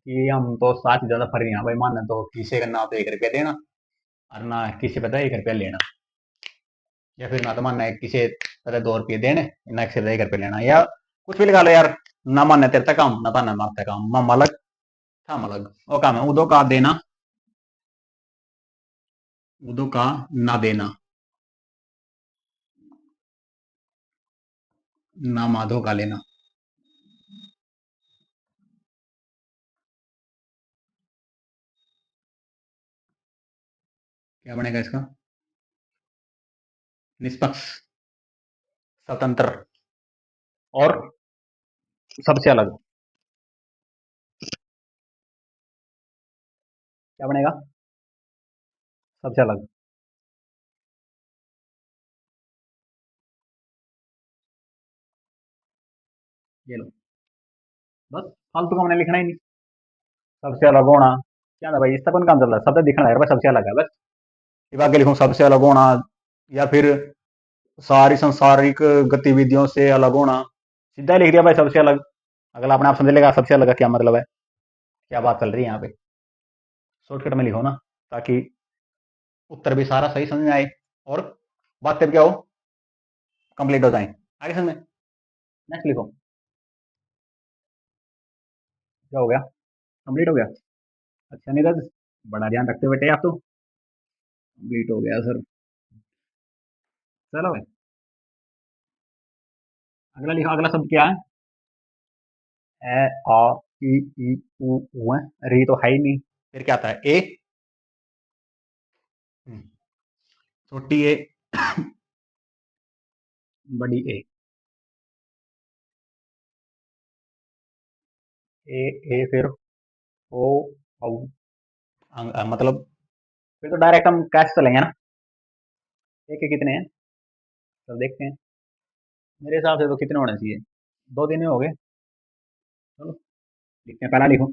कि हम तो साथ ही ज्यादा फर्क यहाँ भाई, मानना तो किसी का ना तो 1 रुपया देना और ना किसी पता 1 रुपया लेना, या फिर ना तो मानना है किसी पता 2 रुपये देने, ना किसी 1 रुपया लेना, या कुछ भी लगा लो यार, ना मानना तेरे तक काम, ना ताना मारता काम, मम अलग था अलग, वो काम है उदो का देना, उदो का ना देना, ना माधो का लेना, क्या बनेगा इसका, निष्पक्ष, स्वतंत्र और सबसे अलग, क्या बनेगा, सबसे अलग। ये लो, बस फालतू का मैंने लिखना ही नहीं। सबसे अलग होना क्या था भाई, इसका कौन काम चल रहा है, शब्द दिखना है बस, सबसे अलग है बस, ये आगे लिखूं सबसे अलग होना, या फिर सारी सांसारिक गतिविधियों से अलग होना, सीधा लिख दिया भाई सबसे अलग। अगला अपने आप समझ लेगा सबसे अलग का क्या मतलब है, क्या बात चल रही है यहाँ पे, शॉर्टकट में लिखो ना, ताकि उत्तर भी सारा सही समझ में आए और बातें क्या हो, कंप्लीट हो जाए, आगे समझ में। नेक्स्ट लिखो, क्या हो गया, कंप्लीट हो गया। अच्छा नीरज, बड़ा ध्यान रखते हो बेटे आप तो, कंप्लीट हो गया सर। चलो भाई, अगला लिखो, अगला शब्द क्या है, ए आ ई उ है, री तो है ही नहीं, फिर क्या आता है ए, छोटी ए बड़ी ए फिर ओ औ मतलब फिर तो डायरेक्ट हम कैश चलेंगे ना। ए के कितने हैं तो देखते हैं। मेरे हिसाब से तो कितने होने चाहिए, 2 दिन ही हो गए। चलो लिखते हैं, पहला लिखो।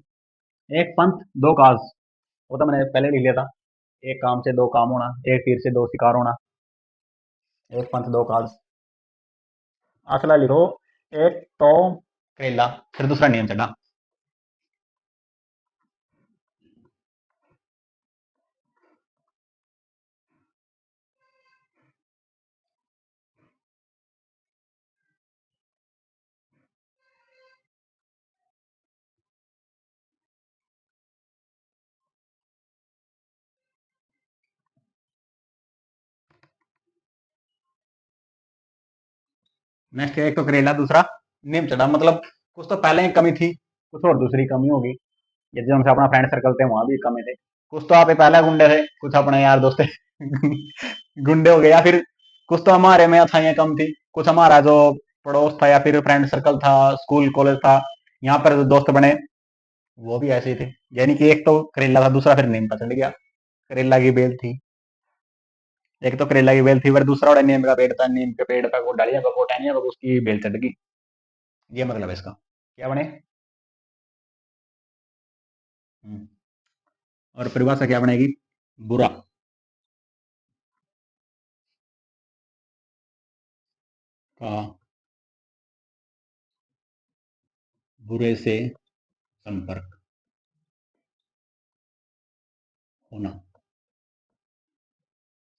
एक पंथ दो काज, वो तो मैंने पहले लिख लिया था। एक काम से दो काम होना, एक तीर से दो शिकार होना। एक पंथ दो काज, अगला लिखो। एक तो करेला, फिर दूसरा नियम चढ़ा। नेक्स्ट एक तो करेला, दूसरा नियम चढ़ा। मतलब कुछ तो पहले ही कमी थी, कुछ और दूसरी कमी होगी। ये जो हमसे अपना फ्रेंड सर्कल थे वहां भी कमी थे। कुछ तो आप पहले गुंडे थे, कुछ अपने यार दोस्त थे गुंडे हो गए, या फिर कुछ तो हमारे में अथाइयाँ कम थी। कुछ हमारा जो पड़ोस था या फिर फ्रेंड सर्कल था, स्कूल कॉलेज था, यहाँ पर जो दोस्त बने वो भी ऐसे ही थे। यानी कि एक तो करेला था, दूसरा फिर नीम का चढ़ गया। करेला की बेल थी, एक तो करेला की बेल थी, फिर दूसरा वाला नीम का पेड़ था। नीम के पेड़ पर वो डालियां को टहनियां को उसकी बेल चढ़ गई। ये मतलब है इसका। क्या बने? हम्म। और परिभाषा क्या बनेगी? बुरा का बुरे से संपर्क होना।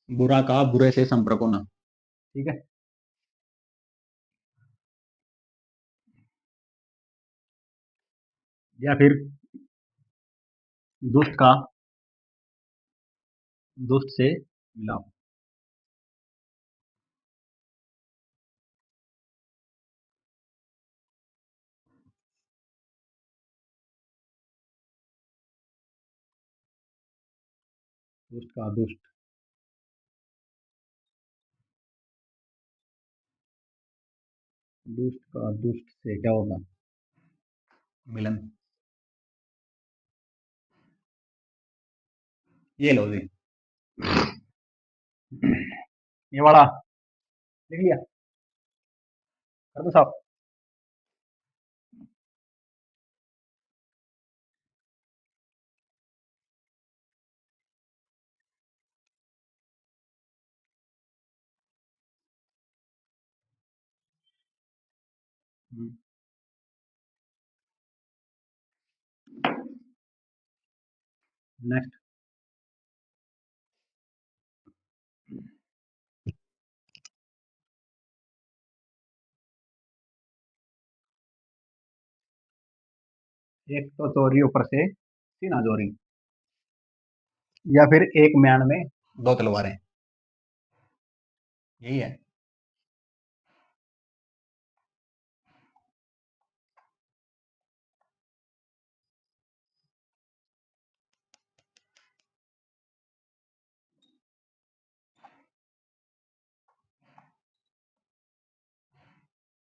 बुरा का बुरे से संपर्क होना। ठीक है। या फिर दुष्ट का दुष्ट से मिलाप। दुष्ट का दुष्ट, दुष्ट का दुष्ट से क्या होगा? मिलन। ये लो जी, ये वाला लिख लिया, कर दो साहब। नेक्स्ट। एक तो चोरी ऊपर से सीना चोरी, या फिर एक म्यान में दो तलवारें। यही है।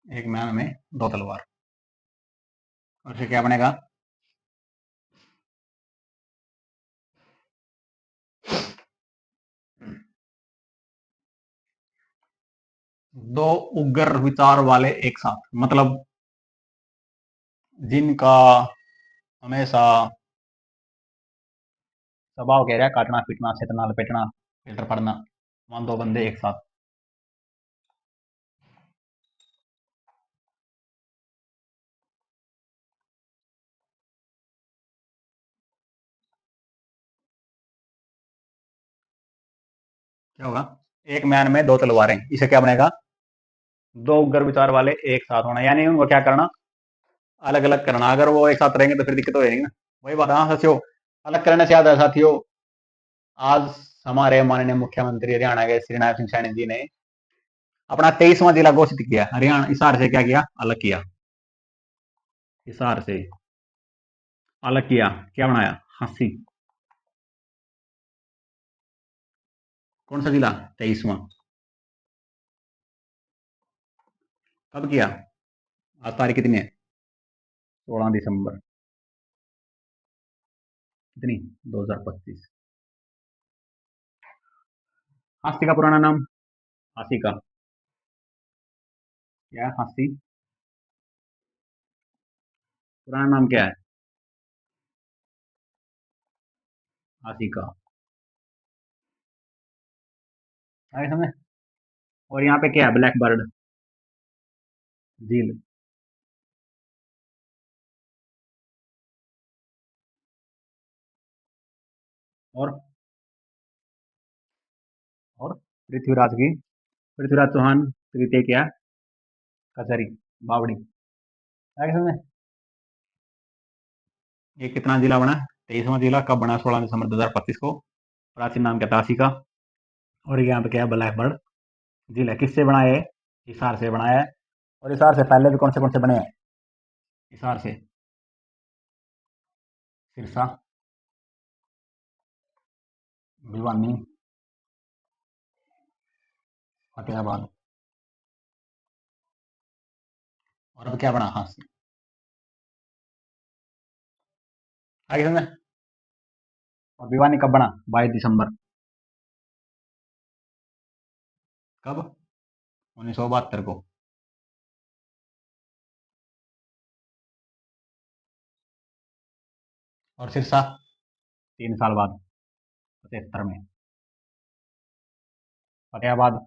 एक म्यान में दो तलवार, और फिर क्या बनेगा? दो उग्र विचार वाले एक साथ, मतलब जिनका हमेशा स्वभाव कह रहा है काटना पीटना छेतना लपेटना फिल्टर पड़ना, वहां दो बंदे एक साथ। क्या होगा? एक म्यान में दो तलवारें, इसे क्या बनेगा? दो उग्र विचार वाले एक साथ होना, यानी उनको क्या करना? अलग अलग करना। अगर वो एक साथ रहेंगे तो फिर दिक्कत हो जाएगी ना। वही बात। हाँ सचिव, अलग करने से याद है साथियों, आज हमारे माननीय मुख्यमंत्री हरियाणा के श्री नारायण सिंह सैनी जी ने अपना 23वां जिला घोषित किया। हरियाणा हिसार से क्या किया? अलग किया। हिसार से अलग किया, क्या बनाया? हांसी। कौन सा जिला? 23वां। कब किया? आज तारीख कितनी है? 16 दिसंबर। कितनी? 2025। हास्ती का पुराना नाम? हासी का क्या है? हास्ती पुराना नाम क्या है? हासी का। आगे समझे। और यहाँ पे क्या है? ब्लैक बर्ड झील। और और पृथ्वीराज की, पृथ्वीराज चौहान तृतीय क्या? कचहरी, बावड़ी। आगे समझे। ये कितना जिला बना? 23वां जिला। कब बना? 16 दिसंबर 2025 को। प्राचीन नाम क्या था? हासी का। और यहाँ पे क्या है? ब्लैक बर्ड झील है। किससे बना है? हिसार से बनाया है। और हिसार से पहले भी कौन से बने हैं? हिसार से सिरसा, भिवानी, फतेहाबाद। और अब क्या बना? हास्य। आगे समझे। और भिवानी कब बना? 22 दिसंबर। कब? 1972 को। और सिरसा 3 साल बाद, 75 में। फतेहाबाद,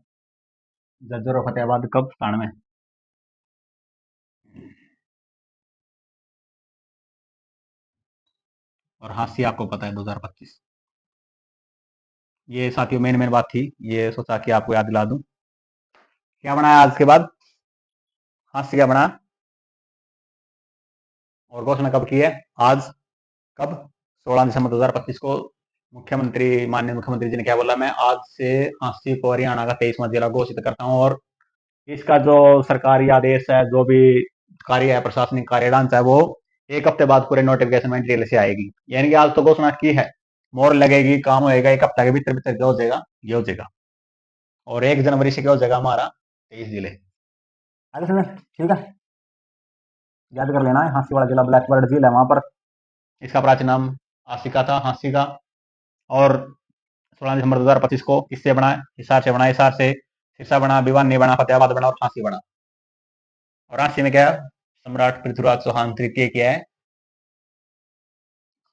जज्जर और फतेहाबाद कब? 97। और हास्य आपको पता है 2025। ये साथियों मेन मेन बात थी, ये सोचा कि आपको याद दिला दूं। क्या बनाया आज के बाद? हास्य क्या बना? और घोषणा कब की है? आज। कब? 16 दिसंबर 2025 को। माननीय मुख्यमंत्री जी ने क्या बोला? मैं आज से हांसी को हरियाणा का 23वां जिला घोषित करता हूँ। और इसका जो सरकारी आदेश है, जो भी कार्य है, प्रशासनिक कार्यदान है, वो 1 हफ्ते बाद पूरे नोटिफिकेशन में डिटेल से आएगी। यानी कि आज तो घोषणा की है, मोहर लगेगी, काम होएगा, 1 हफ्ते के भीतर भीतर क्या हो जाएगा? ये हो जाएगा। और 1 जनवरी से क्या हो जाएगा? हमारा 23 जिले। आगे समझ। ठीक है, याद कर लेना है। हांसी वाला जिला ब्लैक बर्ड झील है वहां पर। इसका प्राचीन नाम आसिका था, हांसी का। और 16 दिसंबर 2025 को किससे बना? हिसार से बना। हिसार से सिरसा बना, भिवानी बना, फतेहाबाद बना और हांसी बना। और हांसी में क्या? सम्राट पृथ्वीराज चौहान तृतीय क्या है?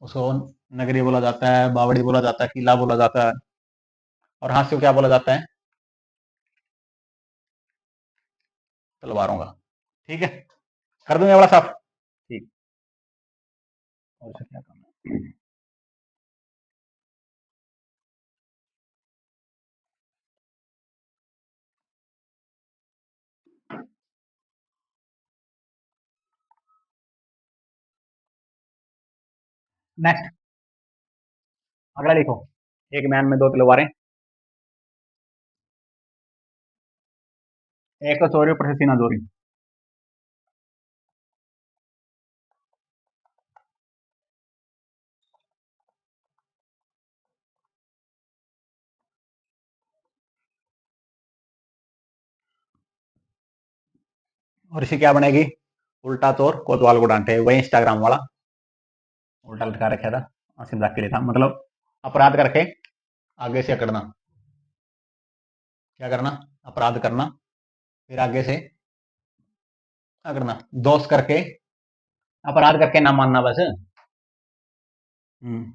उसको नगरी बोला जाता है, बावड़ी बोला जाता है, किला बोला जाता है। और हांसी को क्या बोला जाता है? तलवारों का। ठीक है, कर दूंगा बड़ा साफ। ठीक। और क्या काम है? नेक्स्ट, अगला लिखो। एक मैन में 2 तलवारें। एक तो चोरी, ऊपर से सीना चोरी। और इसे क्या बनेगी? उल्टा चोर कोतवाल को डांटे। वही इंस्टाग्राम वाला उल्टा लटका रखा था, हंसी मजाक के लिए था। मतलब अपराध करके आगे से अकड़ना। क्या करना? अपराध करना, फिर आगे से अकड़ना। दोष करके, अपराध करके ना मानना बस। हम्म।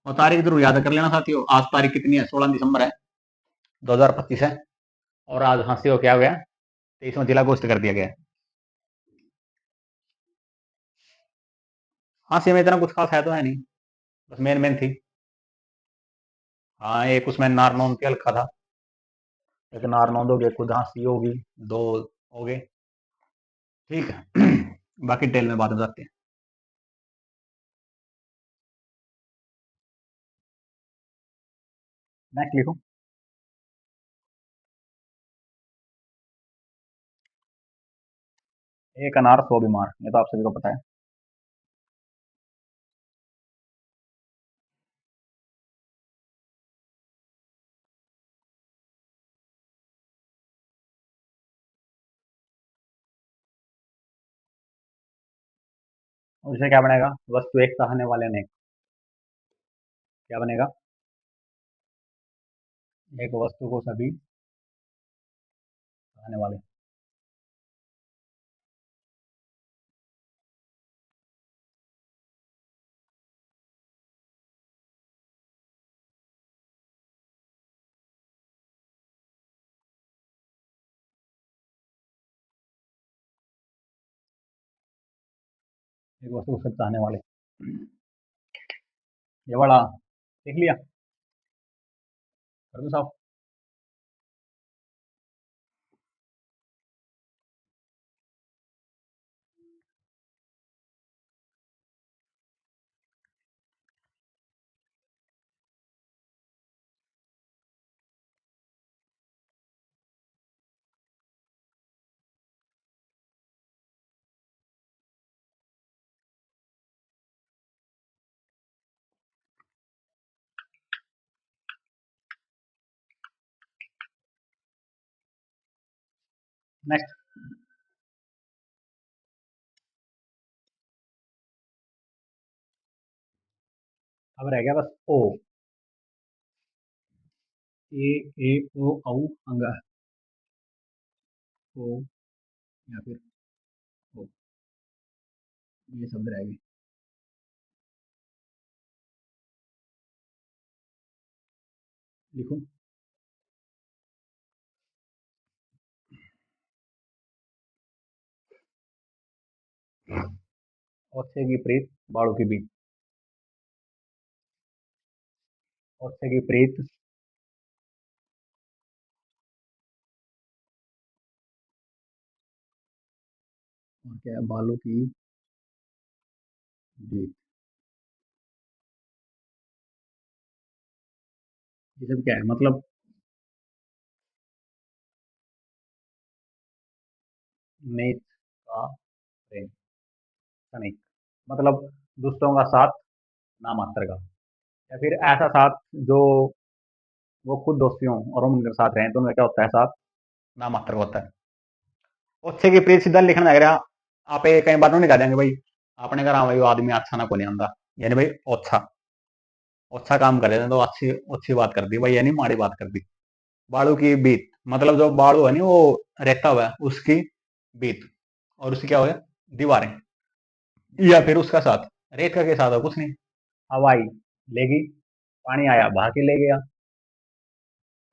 और तारीख जरूर याद कर लेना साथियों। आज तारीख कितनी है? 16 दिसंबर है, 2025 है। और आज हंसी हो क्या हो गया? 23वां जिला घोषित कर दिया गया है। हंसी में इतना कुछ खास है तो है नहीं, बस मेन मेन थी। हाँ, एक उसमें नारनौंद के हल्का था। एक नारनौंद हो गया, खुद हंसी होगी, 2 हो गए। ठीक है। बाकी डिटेल में बाद में बताते हैं। नेक्स्ट लिखो। एक अनार 100 बीमार, ये तो आप सभी को पता है। और इसे क्या बनेगा, वस्तु एक सहाने वाले ने, क्या बनेगा, एक वस्तु को सभी सहाने वाले। एक वस्तु को सब चाहने वाले, ये वाला देख लिया, कर दो साहब। नेक्स्ट, अब रह गया बस ओ, ए ओ औ अंग, ओ या फिर ओ, ये शब्द रह गए। लिखो, ओछे की प्रीत बाड़ू की बीत, ओछे की प्रीत, और क्या है, बालू की बीत, ये सब क्या है मतलब, नेत का प्रेम, ऐसा नहीं, मतलब दुष्टों का साथ नामात्र का, या फिर ऐसा साथ जो वो खुद दोस्ती हों और हम उनके साथ रहें, तो उनका क्या होता है, साथ नामात्र होता है। ओछे की प्रीत सीधा लिखना लग रहा, आप कई बार नहीं कह देंगे भाई, आपने कहा भाई वो आदमी अच्छा ना को नहीं आंदा, यानी भाई ओछा, ओछा काम कर रहे थे तो अच्छी अच्छी बात कर दी भाई, यानी माड़ी बात कर दी। बाड़ू की बीत, मतलब जो बाड़ू है नहीं वो रहता हुआ है उसकी बीत, और उसकी क्या हो गया, दीवारें, या फिर उसका साथ, रेत का के साथ हो कुछ नहीं, हवाई लेगी, पानी आया बहा के ले गया,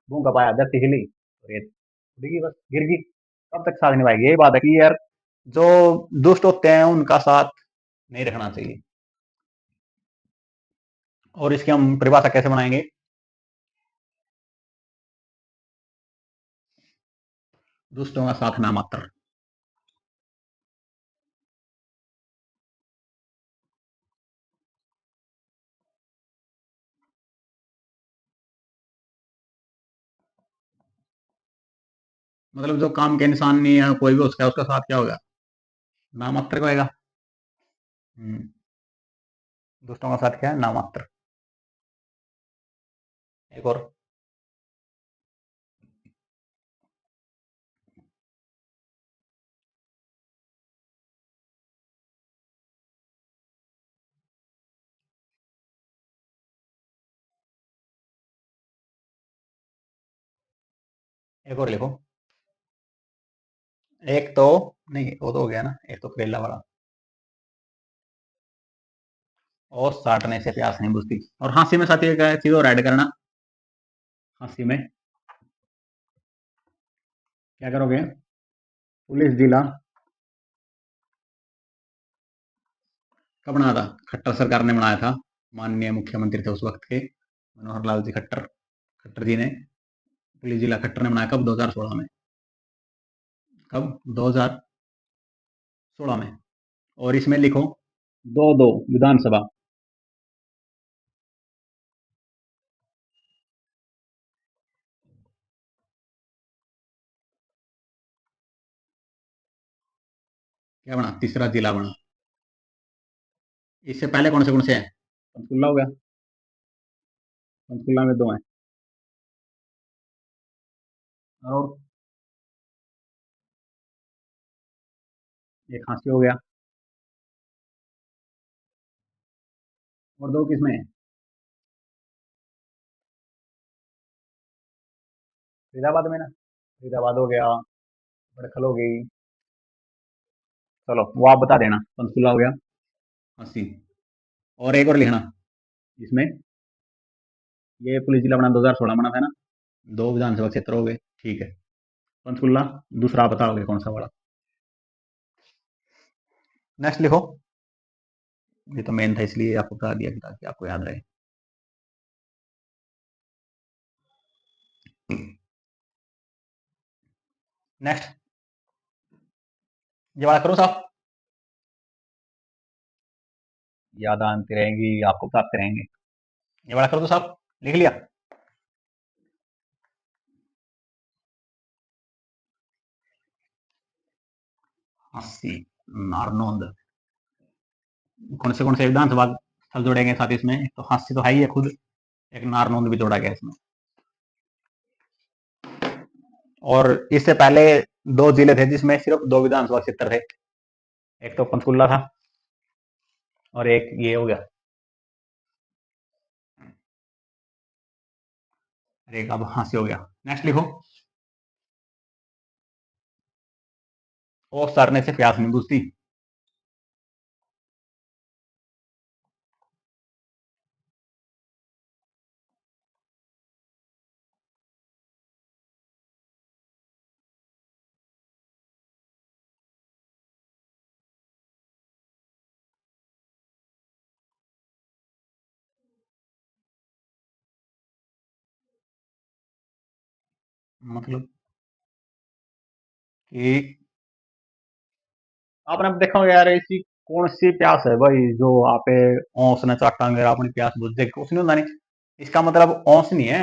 मुंह का पाया धरती हिली, रेत उड़ेगी, बस गिर गई, कब तक साथ निभाएगी, यही बात है कि यार जो दुष्ट होते हैं उनका साथ नहीं रखना चाहिए। और इसकी हम परिभाषा कैसे बनाएंगे, दुष्टों का साथ नामात्र, मतलब जो काम के इंसान नहीं है कोई भी उसका साथ क्या होगा, नामात्र का होगा। हम्म, दुष्टों का साथ क्या है, नामात्र। एक और, एक और लिखो, एक तो नहीं, वो तो हो गया ना, एक तो करेला वाला, और साटने से प्यास नहीं बुझती, और हंसी में साथ एक चीज और ऐड करना, हंसी में क्या करोगे, पुलिस जिला कब बनाया था, खट्टर सरकार ने बनाया था, माननीय मुख्यमंत्री थे उस वक्त के मनोहर लाल जी खट्टर, खट्टर जी ने पुलिस जिला खट्टर ने बनाया, कब, 2016 में, कब, 2016 में। और इसमें लिखो, दो दो विधानसभा, क्या बना, तीसरा जिला बना। इससे पहले कौन से हैं? पंचकुला हो गया, पंचकुला में 2 हैं। और एक हाँसी हो गया, और 2 किसमें है? फरीदाबाद में ना, फरीदाबाद हो गया, बड़खल हो गई। चलो वो आप बता देना, पंचकुला हो गया, हाँसी, और एक और लिखना इसमें। ये पुलिस जिला बना 2016 बना था ना, 2 विधानसभा क्षेत्र हो गए, ठीक है। पंचकुला, दूसरा आप बताओगे कौन सा वाला? नेक्स्ट लिखो, ये तो मेन था इसलिए आपको बता दिया ताकि आपको याद रहे। नेक्स्ट, ये वाला करो साहब, याद आती रहेंगी, आपको प्राप्त रहेंगे। ये वाला कर दो साहब, लिख लिया? अस्सी, नारनौंद, कौन से विधानसभा स्थल जोड़ेंगे साथ इसमें? तो हास्य तो है ही है खुद, एक नारनौंद भी जोड़ा गया इसमें। और इससे पहले 2 जिले थे जिसमें सिर्फ 2 विधानसभा क्षेत्र थे, एक तो पंचकुला था और एक ये हो गया, एक अब हास्य हो गया। नेक्स्ट लिखो, ओ सरने से प्यास नहीं बुझती। मतलब कि आपने देखा होगा यार, ऐसी कौन सी प्यास है भाई जो आपे औंस ने चाटांगे अपनी प्यास बुझ जाएगी? कुछ नहीं होता नहीं, इसका मतलब औंस नहीं है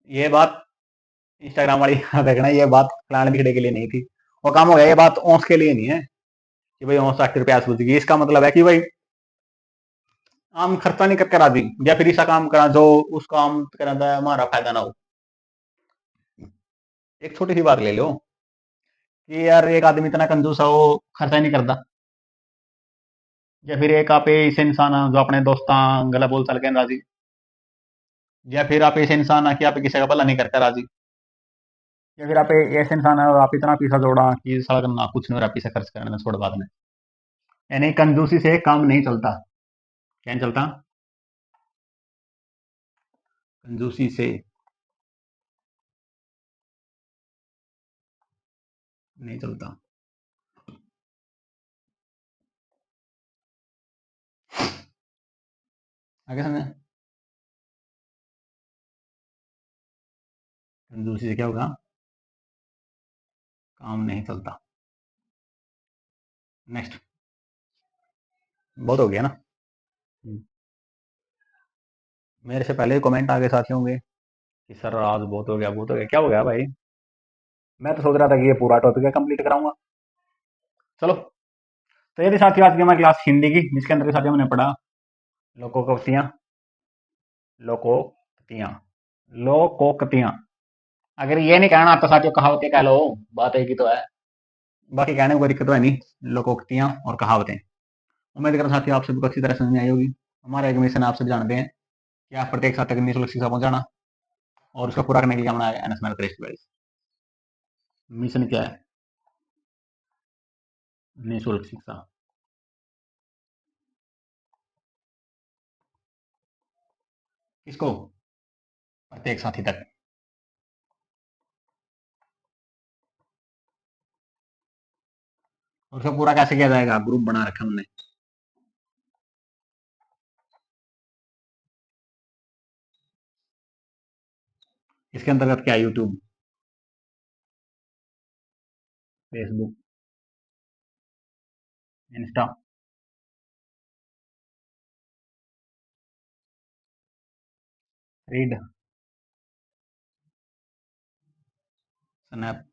ये बात। इंस्टाग्राम वाली देखना, ये बात फलाने भिड़े के लिए नहीं थी, वो काम हो गया। ये बात औंस के लिए नहीं है कि भाई औंस 60 रुपया बुझ गई। इसका मतलब है कि भाई हम खर्चा नहीं करके राजी, या फिर ऐसा काम करा जो उस काम करा था हमारा फायदा ना हो। एक छोटी सी बात ले लो कि यार एक आदमी इतना कंजूस है वो खर्चा ही नहीं करता, या फिर एक आप ऐसे इंसान है जो अपने दोस्ता गला बोल चल के राजी, या फिर आप ऐसे इंसान है कि आप किसी का भला नहीं करते राजी, या फिर आप ऐसे इंसान है और आप इतना पैसा जोड़ा कि सारा करना कुछ नहीं हो रहा, पैसा खर्च करने में छोड़ बाद में। यानी कंजूसी से काम नहीं चलता। क्या नहीं चलता? कंजूसी से नहीं चलता। आगे समझे? कंजूसी से क्या होगा? काम नहीं चलता। नेक्स्ट, बहुत हो गया ना। हम्म। मेरे से पहले कमेंट आगे साथियों होंगे कि सर आज बहुत हो गया, बहुत हो गया। क्या हो गया भाई? मैं तो सोच रहा था कि ये पूरा टॉपिक कंप्लीट कराऊंगा। चलो, तो ये थी साथियों आज की हमारी क्लास हिंदी की, जिसके अंदर साथियों हमने पढ़ा लोकोक्तियां, लोकोक्तियां, लोकोक्तियां। अगर ये नहीं कहना तो साथियों कहावतें कह लो, बात एक ही तो है। बाकी कहने में कोई दिक्कत तो है नहीं, लोकोक्तियां और कहावतें। उम्मीद करता हूं साथियों आप सभी को अच्छी तरह समझ में आई होगी। हमारा एक मिशन आप सभी जानते हैं कि आप प्रत्येक छात्र तक निःशुल्क शिक्षा पहुंचाना, और उसको पूरा करने के लिए हमने एनएसएमएल क्रेस्ट मिशन क्या है? निःशुल्क शिक्षा किसको? प्रत्येक साथी तक। और उसको पूरा कैसे किया जाएगा? ग्रुप बना रखा हमने, इसके अंतर्गत क्या? YouTube, Facebook, Insta, read, snap,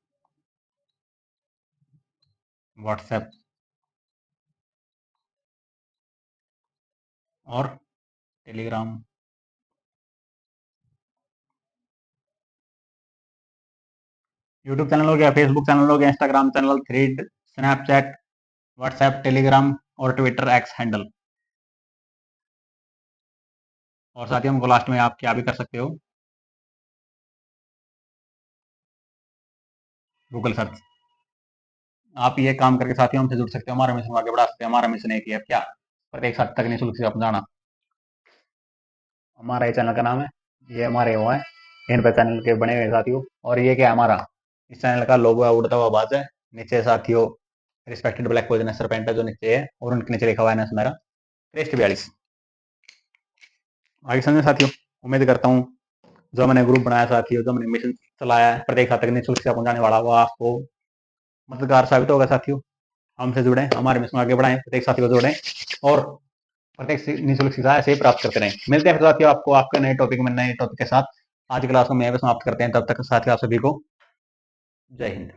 WhatsApp और टेलीग्राम। यूट्यूब चैनल हो गया, फेसबुक चैनल हो गया, Instagram channel, thread, Snapchat, WhatsApp, Telegram और ट्विटर एक्स हैंडल। और साथियों हमको लास्ट में आप क्या भी कर सकते हो, गूगल सर्च। आप ये काम करके साथियों हमसे जुड़ सकते हो, हमारा मिशन आगे बढ़ा सकते हैं। हमारा मिशन एक ही है क्या, प्रत्येक साथी तक निःशुल्क से पहुंचाना। हमारा ये चैनल का नाम है, ये हमारे वो है इन पे चैनल के बने हुए साथियों। और ये क्या है, हमारा इस चैनल का लोगो है, उड़ता हुआ बाज है। नीचे साथियों रिस्पेक्टेड ब्लैक पोइजनस सरपेंट है जो नीचे है, और उनके नीचे लिखा हुआ है मेरा क्रेस्ट 42। आगे समझे साथियों। उम्मीद करता हूँ जो मैंने ग्रुप बनाया साथियों, जो मैंने मिशन चलाया है प्रत्येक साथी तक निःशुल्क से पहुंचाने वाला, वो आपको मददगार साबित होगा साथियों। हमसे जुड़े, हमारे मिशन आगे बढ़ाएं, प्रत्येक साथी को जोड़ें और प्रत्येक निःशुल्क शिक्षा ऐसे ही प्राप्त करते रहें। मिलते हैं फिर साथियों आपको आपके नए टॉपिक में, नए टॉपिक के साथ। आज की क्लास को मैं समाप्त करते हैं, तब तक साथियों आप सभी को जय हिंद।